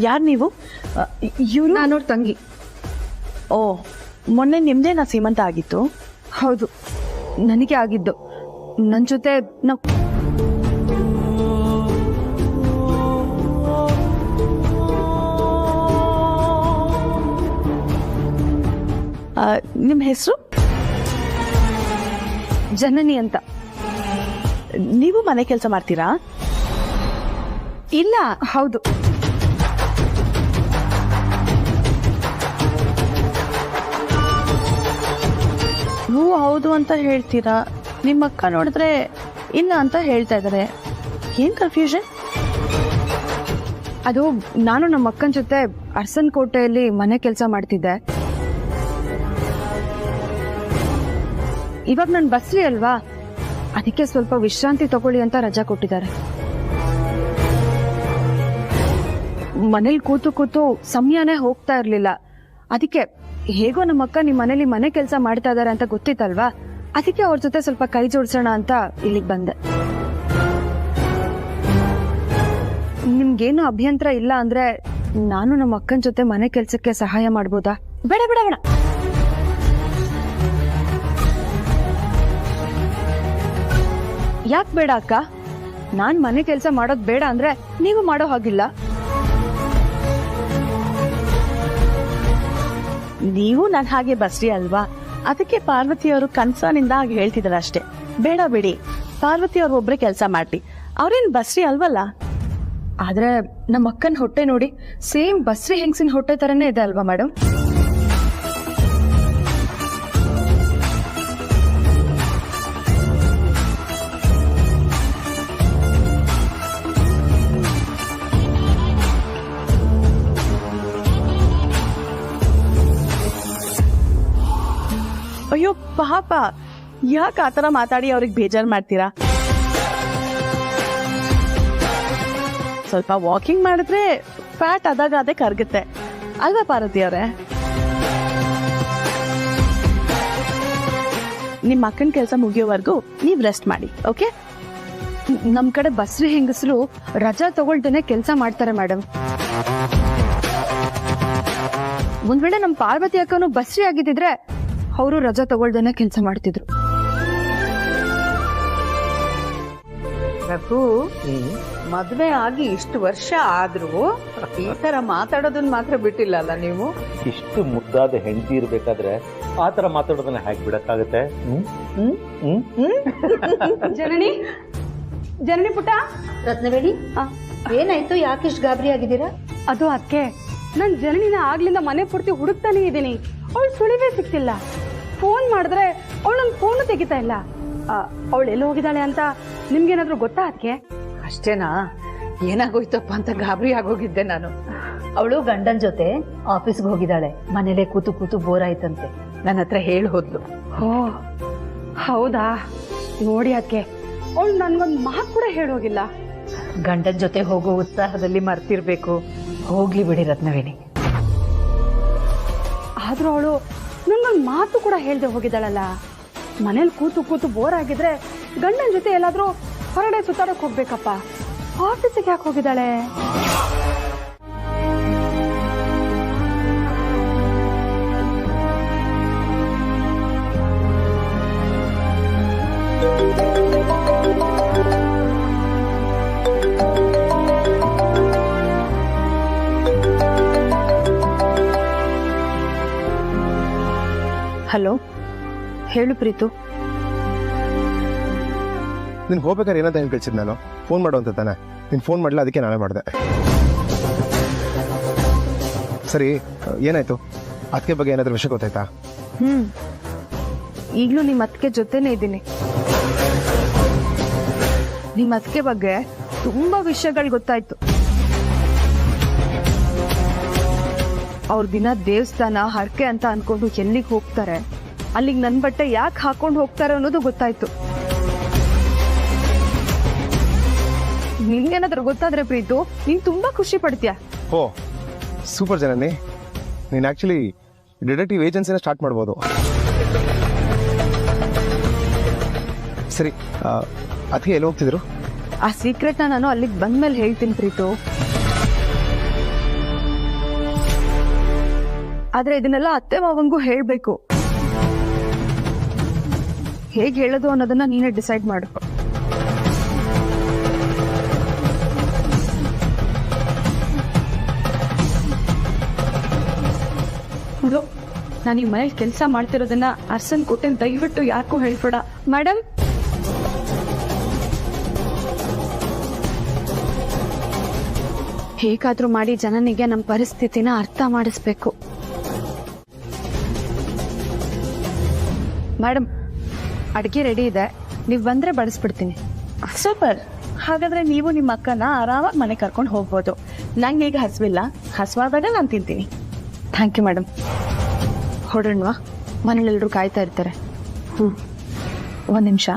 ಯಾರು ನೀವು? ನಾನೋರ್ ತಂಗಿ. ಓ, ಮೊನ್ನೆ ನಿಮ್ದೇನಾ ಸೀಮಂತ ಆಗಿತ್ತು? ಹೌದು, ನನಗೆ ಆಗಿದ್ದು. ನನ್ನ ಜೊತೆ ನಾವು ನಿಮ್ಮ ಹೆಸರು? ಜನನಿ ಅಂತ. ನೀವು ಮನೆ ಕೆಲಸ ಮಾಡ್ತೀರಾ? ಇಲ್ಲ. ಹೌದು. ನೀವು ಹೌದು ಅಂತ ಹೇಳ್ತೀರಾ, ನಿಮ್ಮ ಅಕ್ಕ ನೋಡಿದ್ರೆ ಇಲ್ಲ ಅಂತ ಹೇಳ್ತಾ ಇದ್ದಾರೆ. ಏನ್ ಕನ್ಫ್ಯೂಷನ್? ಅದು ನಾನು ನಮ್ಮ ಅಕ್ಕನ ಜೊತೆ ಅರ್ಸನ್ ಕೋಟೆಯಲ್ಲಿ ಮನೆ ಕೆಲಸ ಮಾಡ್ತಿದ್ದೆ. ಇವಾಗ ನಾನು ಬಸ್ರಿ ಅಲ್ವಾ, ಅದಕ್ಕೆ ಸ್ವಲ್ಪ ವಿಶ್ರಾಂತಿ ತಗೊಳ್ಳಿ ಅಂತ ರಜಾ ಕೊಟ್ಟಿದ್ದಾರೆ. ಮನೇಲಿ ಕೂತು ಕೂತು ಸಮಯನೇ ಹೋಗ್ತಾ ಇರ್ಲಿಲ್ಲ. ಅದಕ್ಕೆ ಹೇಗೋ ನಮ್ಮ ಅಕ್ಕ ನಿಮ್ಮ ಮನೇಲಿ ಮನೆ ಕೆಲಸ ಮಾಡ್ತಾ ಇದಾರೆ ಅಂತ ಗೊತ್ತಿತ್ತಲ್ವಾ, ಅದಕ್ಕೆ ಅವ್ರ ಜೊತೆ ಸ್ವಲ್ಪ ಕೈ ಜೋಡಿಸೋಣ ಅಂತ ಇಲ್ಲಿಗೆ ಬಂದೆ. ನಿಮ್ಗೇನು ಅಭ್ಯಂತರ ಇಲ್ಲ ಅಂದ್ರೆ ನಾನು ನಮ್ಮ ಅಕ್ಕನ ಜೊತೆ ಮನೆ ಕೆಲ್ಸಕ್ಕೆ ಸಹಾಯ ಮಾಡ್ಬೋದಾ? ಬೇಡ ಬೇಡ ಬೇಡ. ಯಾಕೆ ಬೇಡ ಅಕ್ಕ? ನಾನ್ ಮನೆ ಕೆಲಸ ಮಾಡೋದ್ ಬೇಡ ಅಂದ್ರೆ ನೀವು ಮಾಡೋ ಹಾಗಿಲ್ಲ. ನೀವು ನನ್ನ ಹಾಗೆ ಬಸ್ರಿ ಅಲ್ವಾ, ಅದಕ್ಕೆ ಪಾರ್ವತಿ ಅವರು ಕನ್ಸರ್ನಿಂದ ಹಾಗೆ ಹೇಳ್ತಿದಾರೆ ಅಷ್ಟೇ. ಬೇಡ ಬಿಡಿ, ಪಾರ್ವತಿ ಅವ್ರು ಒಬ್ರೆ ಕೆಲಸ ಮಾಡ್ಲಿ, ಅವ್ರೇನ್ ಬಸ್ರಿ ಅಲ್ವಲ್ಲ. ಆದ್ರೆ ನಮ್ಮ ಅಕ್ಕನ ಹೊಟ್ಟೆ ನೋಡಿ ಸೇಮ್ ಬಸ್ರಿ ಹೆಂಗಸಿನ ಹೊಟ್ಟೆ ತರನೇ ಇದೆ ಅಲ್ವಾ ಮೇಡಮ್? ಅಯ್ಯೋ ಪಾಪ, ಯಾಕೆ ಆತರ ಮಾತಾಡಿ ಅವ್ರಿಗೆ ಬೇಜಾರು ಮಾಡ್ತೀರಾ? ಸ್ವಲ್ಪ ವಾಕಿಂಗ್ ಮಾಡಿದ್ರೆ ಫ್ಯಾಟ್ ಆದಾಗ ಅದೇ ಕರಗುತ್ತೆ ಅಲ್ವಾ ಪಾರ್ವತಿ ಅವರೇ? ನಿಮ್ಮ ಅಕ್ಕನ ಕೆಲಸ ಮುಗಿಯೋವರೆಗೂ ನೀವು ರೆಸ್ಟ್ ಮಾಡಿ, ಓಕೆ? ನಮ್ ಕಡೆ ಬಸ್ರಿ ಹೆಂಗಸರು ರಜಾ ತಗೊಳ್ದೇನೆ ಕೆಲಸ ಮಾಡ್ತಾರೆ ಮೇಡಮ್. ಒಂದ್ ವೇಳೆ ನಮ್ ಪಾರ್ವತಿ ಅಕ್ಕನು ಬಸ್ರಿ ಆಗಿದ್ರೆ ಅವರು ರಜಾ ತಗೊಳ್ದೇನೆ ಕೆಲಸ ಮಾಡ್ತಿದ್ರು. ರಘು, ಮದ್ವೆ ಆಗಿ ಇಷ್ಟು ವರ್ಷ ಆದ್ರೂ ಈ ತರ ಮಾತಾಡೋದನ್ನ ಮಾತ್ರ ಬಿಟ್ಟಿಲ್ಲಲ್ಲ ನೀವು? ಇಷ್ಟು ಮುದ್ದಾದ ಹೆಂಡತಿ ಇರ್ಬೇಕಾದ್ರೆ ಆ ತರ ಮಾತಾಡೋದನ್ನ ಹೇಗೆ ಬಿಡಕ್ಕಾಗತ್ತೆ? ಜನನಿ, ಜನನಿ ಪುಟ್ಟ. ರತ್ನವೇಣಿ, ಏನಾಯ್ತು? ಯಾಕೆ ಇಷ್ಟು ಗಾಬರಿ ಆಗಿದ್ದೀರಾ? ಅದು ಅದಕ್ಕೆ ನಾನು ಜನನಿನ ಆಗ್ಲಿಂದ ಮನೆ ಪೂರ್ತಿ ಹುಡುಕ್ತಾನೆ ಇದ್ದೀನಿ. ಅವಳು ಸುಳಿವೇ ಸಿಕ್ತಿಲ್ಲ. ಫೋನ್ ಮಾಡಿದ್ರೆ ಅವಳು ನನ್ನ ಫೋನು ತೆಗಿತಾ ಇಲ್ಲ. ಅವಳು ಎಲ್ಲಿ ಹೋಗಿದ್ದಾಳೆ ಅಂತ ನಿಮ್ಗೇನಾದ್ರೂ ಗೊತ್ತಾ ಅದಕ್ಕೆ? ಅಷ್ಟೇನಾ? ಏನಾಗೋಯ್ತಪ್ಪ ಅಂತ ಗಾಬರಿ ಆಗೋಗಿದ್ದೆ ನಾನು. ಅವಳು ಗಂಡನ ಜೊತೆ ಆಫೀಸ್ಗೆ ಹೋಗಿದ್ದಾಳೆ. ಮನೇಲೆ ಕೂತು ಕೂತು ಬೋರ್ ಆಯ್ತಂತೆ. ನನ್ನ ಹತ್ರ ಹೇಳಿ ಹೋದ್ಲು. ಓ ಹೌದಾ? ನೋಡಿ ಅದಕ್ಕೆ ಅವಳು ನನ್ಗೊಂದು ಮಾತು ಕೂಡ ಹೇಳೋಗಿಲ್ಲ. ಗಂಡನ ಜೊತೆ ಹೋಗೋ ಉತ್ಸಾಹದಲ್ಲಿ ಮರ್ತಿರ್ಬೇಕು. ಹೋಗ್ಲಿ ಬಿಡಿ ರತ್ನವೇಣಿ. ಆದ್ರೂ ಅವಳು ನಂಗೊಂದು ಮಾತು ಕೂಡ ಹೇಳ್ದೆ ಹೋಗಿದ್ದಾಳಲ್ಲ. ಮನೇಲಿ ಕೂತು ಕೂತು ಬೋರ್ ಆಗಿದ್ರೆ ಗಂಡನ ಜೊತೆ ಎಲ್ಲಾದ್ರೂ ಹೊರಗಡೆ ಸುತ್ತಾಡಕ್ ಹೋಗ್ಬೇಕಪ್ಪ. ಆಫೀಸಿಗೆ ಯಾಕೆ ಹೋಗಿದ್ದಾಳೆ? ಹಲೋ, ಹೇಳು ಪ್ರೀತು. ನೀನು ಹೋಗ್ಬೇಕಾದ್ರೆ ಏನಂತ ಹೇಳಿ ಕಳ್ಸಿದ್ ನಾನು ಫೋನ್ ಮಾಡು ಅಂತ ತಾನೆ. ನೀನು ಫೋನ್ ಮಾಡಲ್ಲ, ಅದಕ್ಕೆ ನಾನೇ ಮಾಡಿದೆ. ಸರಿ, ಏನಾಯ್ತು? ಅದಕ್ಕೆ ಬಗ್ಗೆ ಏನಾದರೂ ವಿಷಯ ಗೊತ್ತಾಯ್ತಾ? ಈಗಲೂ ನಿಮ್ಮ ಅತ್ತಿಗೆ ಜೊತೆನೇ ಇದ್ದೀನಿ. ನಿಮ್ಮ ಅತ್ತಿಗೆ ಬಗ್ಗೆ ತುಂಬಾ ವಿಷಯಗಳು ಗೊತ್ತಾಯ್ತು. ಅವ್ರ ದಿನ ದೇವಸ್ಥಾನ ಹರಕೆ ಅಂತ ಅನ್ಕೊಂಡು ಎಲ್ಲಿಗೆ ಹೋಗ್ತಾರೆ, ಅಲ್ಲಿಗೆ ನನ್ನ ಬಟ್ಟೆ ಯಾಕೆ ಹಾಕೊಂಡು ಹೋಗ್ತಾರೆ ಅನ್ನೋದು ಗೊತ್ತಾಯ್ತು. ನಿನ್ಗೇನಾದ್ರೂ ಗೊತ್ತಾದ್ರೆ ಪ್ರೀತು, ನೀನ್ ತುಂಬಾ ಖುಷಿ ಪಡ್ತೀಯ. ಓ ಸೂಪರ್ ಜನನಿ, ನೀನು ಆ್ಯಕ್ಚುಲಿ ಡಿಟೆಕ್ಟಿವ್ ಏಜೆನ್ಸಿನ ಸ್ಟಾರ್ಟ್ ಮಾಡ್ಬೋದು. ಸರಿ, ಅದಕ್ಕೆ ಎಲ್ಲಿ ಹೋಗ್ತಿದ್ರು? ಆ ಸೀಕ್ರೆಟ್ನ ನಾನು ಅಲ್ಲಿಗೆ ಬಂದ್ಮೇಲೆ ಹೇಳ್ತೀನಿ ಪ್ರೀತು. ಆದ್ರೆ ಇದನ್ನೆಲ್ಲ ಅತ್ತೆ ಮಾವಂಗೂ ಹೇಳ್ಬೇಕು. ಹೇಗೆ ಹೇಳೋದು ಅನ್ನೋದನ್ನ ನೀನೇ ಡಿಸೈಡ್ ಮಾಡು. ನಾನು ಈ ಮನೇಲಿ ಕೆಲಸ ಮಾಡ್ತಿರೋದನ್ನ ಅರ್ಸನ್ ಕೊಟ್ಟೆ ದಯವಿಟ್ಟು ಯಾಕೂ ಹೇಳ್ಬೇಡ ಮೇಡಮ್. ಹೇಗಾದ್ರೂ ಮಾಡಿ ಜನನಿಗೆ ನಮ್ಮ ಪರಿಸ್ಥಿತಿನ ಅರ್ಥ ಮಾಡಿಸ್ಬೇಕು. ಮೇಡಮ್, ಅಡುಗೆ ರೆಡಿ ಇದೆ, ನೀವು ಬಂದ್ರೆ ಬಡಿಸ್ಬಿಡ್ತೀನಿ. ಸೂಪರ್. ಹಾಗಾದ್ರೆ ನೀವು ನಿಮ್ಮ ಅಕ್ಕನ ಆರಾಮಾಗಿ ಮನೆ ಕರ್ಕೊಂಡು ಹೋಗ್ಬೋದು. ನಂಗೆ ಈಗ ಹಸುವಿಲ್ಲ, ಹಸುವಾದಾಗ ನಾನು ತಿಂತೀನಿ. Thank you madam. ಹೊರಡ್ವಾ, ಮನೇಲೆಲ್ಲರೂ ಕಾಯ್ತಾ ಇರ್ತಾರೆ. ಒಂದು ನಿಮಿಷ.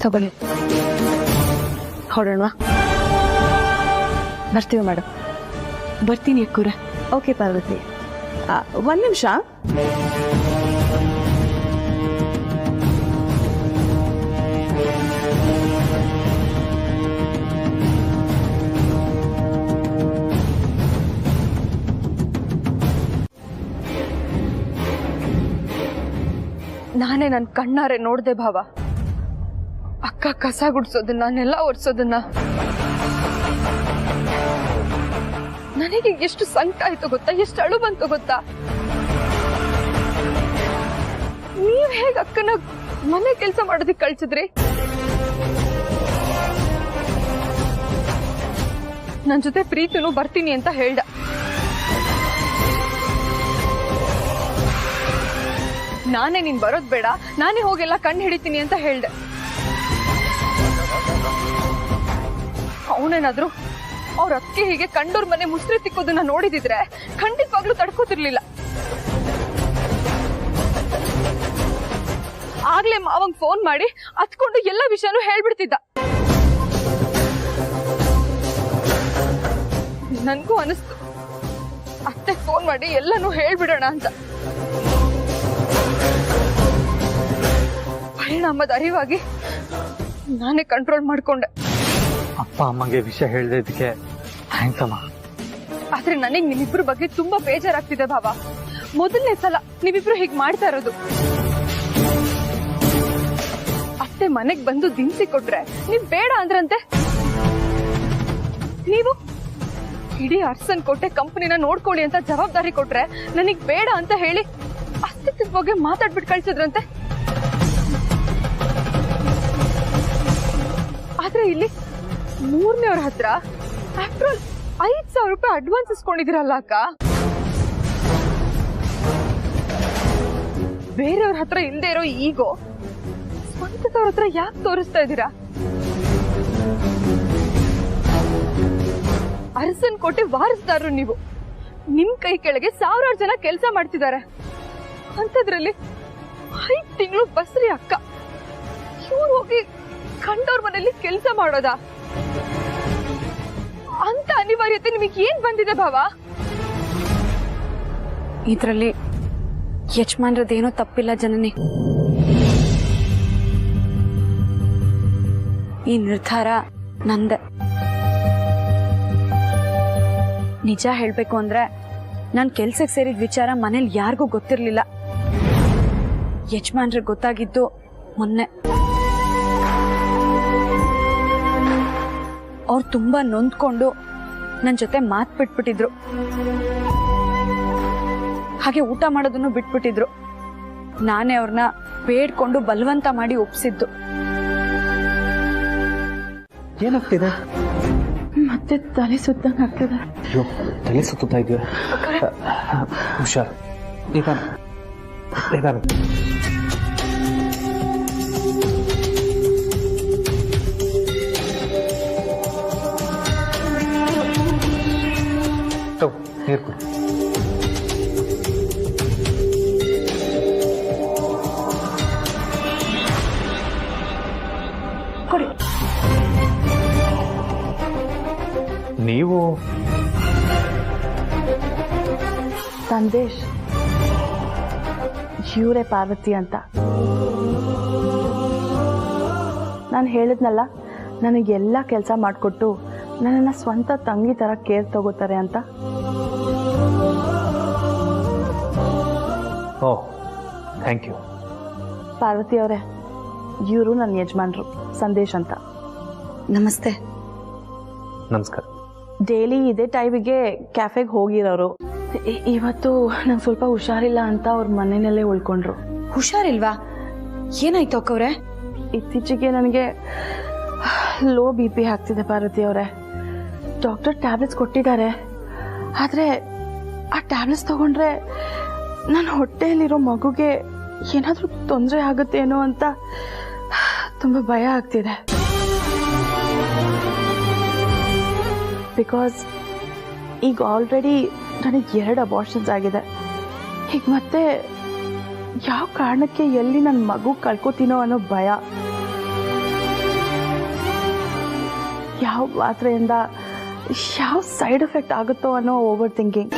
ತಗೊಳ್ಳಿ, ಹೊರಡ್ವಾ. ಬರ್ತೀವಿ ಮೇಡಮ್. ಬರ್ತೀನಿ ಅಕ್ಕೂರ. ಓಕೆ ಪಾರ್ವತಿ, ಒಂದು ನಿಮಿಷ. ನಾನೇ ನನ್ನ ಕಣ್ಣಾರೆ ನೋಡ್ದೆ ಭಾವ. ಅಕ್ಕ ಕಸ ಗುಡ್ಸೋದನ್ನ, ನೆಲ ಒರೆಸೋದನ್ನ. ನನಗೆ ಎಷ್ಟು ಸಂಕಟ ಆಯ್ತು ಗೊತ್ತಾ, ಎಷ್ಟು ಅಳು ಬಂತು ಗೊತ್ತಾ. ನೀವ್ ಹೇಗ್ ಅಕ್ಕನ ಮನೆ ಕೆಲಸ ಮಾಡೋದಕ್ಕೆ ಕಳ್ಸಿದ್ರಿ? ನನ್ ಜೊತೆ ಪ್ರೀತಿನೂ ಬರ್ತೀನಿ ಅಂತ ಹೇಳ್ದ. ನಾನೇ ನೀನ್ ಬರೋದ್ ಬೇಡ, ನಾನೇ ಹೋಗೆಲ್ಲ ಕಣ್ಣು ಹಿಡಿತೀನಿ ಅಂತ ಹೇಳ್ದೆ. ಅವನೇನಾದ್ರು ಅವ್ರ ಅತ್ತಿಗೆ ಹೀಗೆ ಕಂಡೋರ್ ಮನೆ ಮುಸ್ರಿ ತಿಕ್ಕೋದನ್ನ ನೋಡಿದಿದ್ರೆ ಖಂಡಿತವಾಗ್ಲೂ ತಡ್ಕೋತಿರ್ಲಿಲ್ಲ. ಆಗ್ಲೇ ಮಾವಂಗ್ ಫೋನ್ ಮಾಡಿ ಹತ್ಕೊಂಡು ಎಲ್ಲ ವಿಷಯನೂ ಹೇಳ್ಬಿಡ್ತಿದ್ದ. ನನ್ಗೂ ಅನಿಸ್ತು ಅತ್ತೆ ಫೋನ್ ಮಾಡಿ ಎಲ್ಲನೂ ಹೇಳ್ಬಿಡೋಣ ಅಂತ. ಪರಿಣಾಮದ ಅರಿವಾಗಿ ನಾನೇ ಕಂಟ್ರೋಲ್ ಮಾಡ್ಕೊಂಡೆ. ಅಪ್ಪ ಅಮ್ಮಗೆ ವಿಷಯ ಹೇಳಿದ್ದಕ್ಕೆ ಥ್ಯಾಂಕ್ಸ್ ಅಮ್ಮ. ಆದ್ರೆ ನನಗೆ ನಿಮ್ಮಿಬ್ರು ಬಗ್ಗೆ ತುಂಬಾ ಬೇಜಾರಾಗ್ತಿದೆ ಭಾವ. ಮೊದಲನೇ ಸಲ ನೀವಿಬ್ರು ಹೀಗ್ ಮಾಡ್ತಾ ಇರೋದು. ಅತ್ತೆ ಮನೆಗ್ ಬಂದು ದಿನಸಿ ಕೊಟ್ರೆ ನೀವ್ ಬೇಡ ಅಂದ್ರಂತೆ. ನೀವು ಇಡೀ ಅರ್ಸನ್ ಕೋಟೆ ಕಂಪನಿನ ನೋಡ್ಕೊಳ್ಳಿ ಅಂತ ಜವಾಬ್ದಾರಿ ಕೊಟ್ರೆ ನನಗ್ ಬೇಡ ಅಂತ ಹೇಳಿ ಅಸ್ತಿತ್ವದ ಬಗ್ಗೆ ಮಾತಾಡ್ಬಿಟ್ಟು ಕಳ್ಸಿದ್ರಂತೆ. ಆದ್ರೆ ಇಲ್ಲಿ ಮೂರನೇವ್ರ ಹತ್ರ ಆಫ್ಟರ್ ಆಲ್ 5,000 ರೂಪಾಯಿ ಅಡ್ವಾನ್ಸ್ ಇಸ್ಕೊಂಡಿದಿರಲ್ಲ ಅಕ್ಕ. ಬೇರೆಯವ್ರ ಹತ್ರ ಇಲ್ದೇ ಇರೋ ಈಗೋ ಸ್ವಂತದವ್ರ ಹತ್ರ ಯಾಕೆ ತೋರಿಸ್ತಾ ಇದ್ದೀರಾ? ಅರಸನ್ ಕೋಟೆ ವಾರಸ್ದಾರರು ನೀವು. ನಿಮ್ ಕೈ ಕೆಳಗೆ ಸಾವಿರಾರು ಜನ ಕೆಲಸ ಮಾಡ್ತಿದ್ದಾರೆ. ಅಂತದ್ರಲ್ಲಿ 5 ತಿಂಗಳು ಬಸ್ರಿ ಅಕ್ಕ ಇವ್ರು ಹೋಗಿ ಕಂಡವ್ರ ಮನೆಯಲ್ಲಿ ಕೆಲಸ ಮಾಡೋದಾ? ಅಂತ ಅನಿವಾರ್ಯತೆ ನಿಮಗೆ ಏನ್ ಬಂದಿದೆ ಭಾವ? ಇದ್ರಲ್ಲಿ ಯಜಮಾನ್ರದ್ದೇನೋ ತಪ್ಪಿಲ್ಲ ಜನನಿ. ಈ ನಿರ್ಧಾರ ನಂದೆ. ನಿಜ ಹೇಳ್ಬೇಕು ಅಂದ್ರೆ ನಾನ್ ಕೆಲ್ಸಕ್ಕೆ ಸೇರಿದ ವಿಚಾರ ಮನೇಲಿ ಯಾರಿಗೂ ಗೊತ್ತಿರ್ಲಿಲ್ಲ. ಯಜಮಾನ್ರಿಗೆ ಗೊತ್ತಾಗಿದ್ದು ಮೊನ್ನೆ. ಅವ್ರು ತುಂಬಾ ನೊಂದ್ಕೊಂಡು ನನ್ ಜೊತೆ ಮಾತ್ ಬಿಟ್ಬಿಟ್ಟಿದ್ರು. ಹಾಗೆ ಊಟ ಮಾಡೋದನ್ನು ಬಿಟ್ಬಿಟ್ಟಿದ್ರು. ನಾನೇ ಅವ್ರನ್ನ ಬೇಡ್ಕೊಂಡು ಬಲವಂತ ಮಾಡಿ ಒಪ್ಸಿದ್ದು. ಏನಾಗ್ತಿದೆ? ಮತ್ತೆ ತಲೆ ಸುತ್ತಂಗ್ ಆಗ್ತದೆ. ಅಯ್ಯೋ, ತಲೆ ಸುತ್ತಾ ಇದೆಯಾ? ಹುಷಾರ್, ನಿಧಾನ. ನೀರು ಕೊಡಿ. ನೀವು ಸಂದೇಶ್, ಇವರೇ ಪಾರ್ವತಿ ಅಂತ. ನಾನು ಹೇಳಿದ್ನಲ್ಲ, ನನಗೆಲ್ಲ ಕೆಲಸ ಮಾಡಿಕೊಟ್ಟು ನನ್ನನ್ನು ಸ್ವಂತ ತಂಗಿ ಥರ ಕೇರ್ ತಗೋತಾರೆ ಅಂತ. ಓಹ್, ಥ್ಯಾಂಕ್ ಯು. ಪಾರ್ವತಿ ಅವರೇ, ಇವರು ನನ್ನ ಯಜಮಾನ್ರು ಸಂದೇಶ್ ಅಂತ. ನಮಸ್ತೆ. ನಮಸ್ಕಾರ. ಡೈಲಿ ಇದೇ ಟೈಮಿಗೆ ಕ್ಯಾಫೆಗೆ ಹೋಗಿರೋರು. ಇವತ್ತು ನಂಗೆ ಸ್ವಲ್ಪ ಹುಷಾರಿಲ್ಲ ಅಂತ ಅವ್ರ ಮನೆಯಲ್ಲೇ ಉಳ್ಕೊಂಡ್ರು. ಹುಷಾರಿಲ್ವಾ? ಏನಾಯ್ತು ಅಕ್ಕವ್ರೆ? ಇತ್ತೀಚೆಗೆ ನನಗೆ ಲೋ BP ಆಗ್ತಿದೆ ಪಾರ್ವತಿ ಅವರೇ. ಡಾಕ್ಟರ್ ಟ್ಯಾಬ್ಲೆಟ್ಸ್ ಕೊಟ್ಟಿದ್ದಾರೆ. ಆದರೆ ಆ ಟ್ಯಾಬ್ಲೆಟ್ಸ್ ತಗೊಂಡ್ರೆ ನನ್ನ ಹೊಟ್ಟೆಯಲ್ಲಿರೋ ಮಗುಗೆ ಏನಾದರೂ ತೊಂದರೆ ಆಗುತ್ತೇನೋ ಅಂತ ತುಂಬ ಭಯ ಆಗ್ತಿದೆ. ಬಿಕಾಸ್ ಈಗ ಆಲ್ರೆಡಿ ನನಗೆ 2 ಅಬಾರ್ಷನ್ಸ್ ಆಗಿದೆ. ಈಗ ಮತ್ತೆ ಯಾವ ಕಾರಣಕ್ಕೆ ಎಲ್ಲಿ ನನ್ನ ಮಗು ಕಳ್ಕೊತೀನೋ ಅನ್ನೋ ಭಯ. ಯಾವ ಮಾತ್ರೆಯಿಂದ ಯಾವ ಸೈಡ್ ಎಫೆಕ್ಟ್ ಆಗುತ್ತೋ ಅನ್ನೋ ಓವರ್ ಥಿಂಕಿಂಗ್.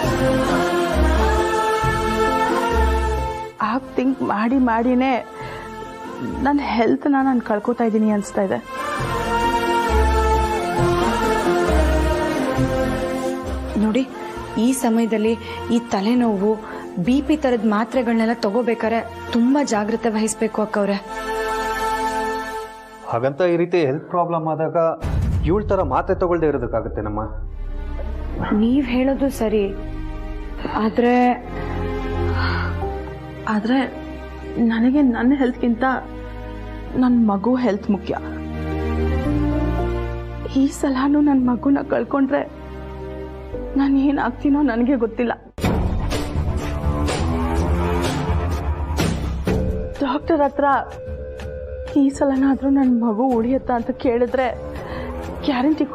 ಆಗ ಥಿಂಕ್ ಮಾಡಿನೇ ನನ್ನ ಹೆಲ್ತ್ನ ನಾನು ಕಳ್ಕೊತಾ ಇದ್ದೀನಿ ಅನಿಸ್ತಾ ಇದೆ. ನೋಡಿ, ಈ ಸಮಯದಲ್ಲಿ ಈ ತಲೆನೋವು BP ತರದ ಮಾತ್ರೆಗಳನ್ನೆಲ್ಲ ತಗೋಬೇಕಾರೆ ತುಂಬಾ ಜಾಗ್ರತೆ ವಹಿಸ್ಬೇಕು ಅಕ್ಕವ್ರೆ. ಹಾಗಂತ ಈ ರೀತಿ ಹೆಲ್ತ್ ಪ್ರಾಬ್ಲಮ್ ಆದಾಗ ಇವಳ ಥರ ಮಾತ್ರೆ ತಗೊಳ್ದೇ ಇರೋದಕ್ಕಾಗುತ್ತೆ ನಮ್ಮ? ನೀವ್ ಹೇಳೋದು ಸರಿ, ಆದ್ರೆ ನನಗೆ ನನ್ನ ಹೆಲ್ತ್ಗಿಂತ ನನ್ನ ಮಗು ಹೆಲ್ತ್ ಮುಖ್ಯ. ಈ ಸಲನೂ ನನ್ನ ಮಗುನ ಕಳ್ಕೊಂಡ್ರೆ ನಾನು ಏನಾಗ್ತೀನೋ ನನಗೆ ಗೊತ್ತಿಲ್ಲ. ಡಾಕ್ಟರ್ ಹತ್ರ ಈ ಸಲನಾದ್ರೂ ನನ್ನ ಮಗು ಉಳಿಯುತ್ತಾ ಅಂತ ಕೇಳಿದ್ರೆ ಗ್ಯಾರಂಟಿ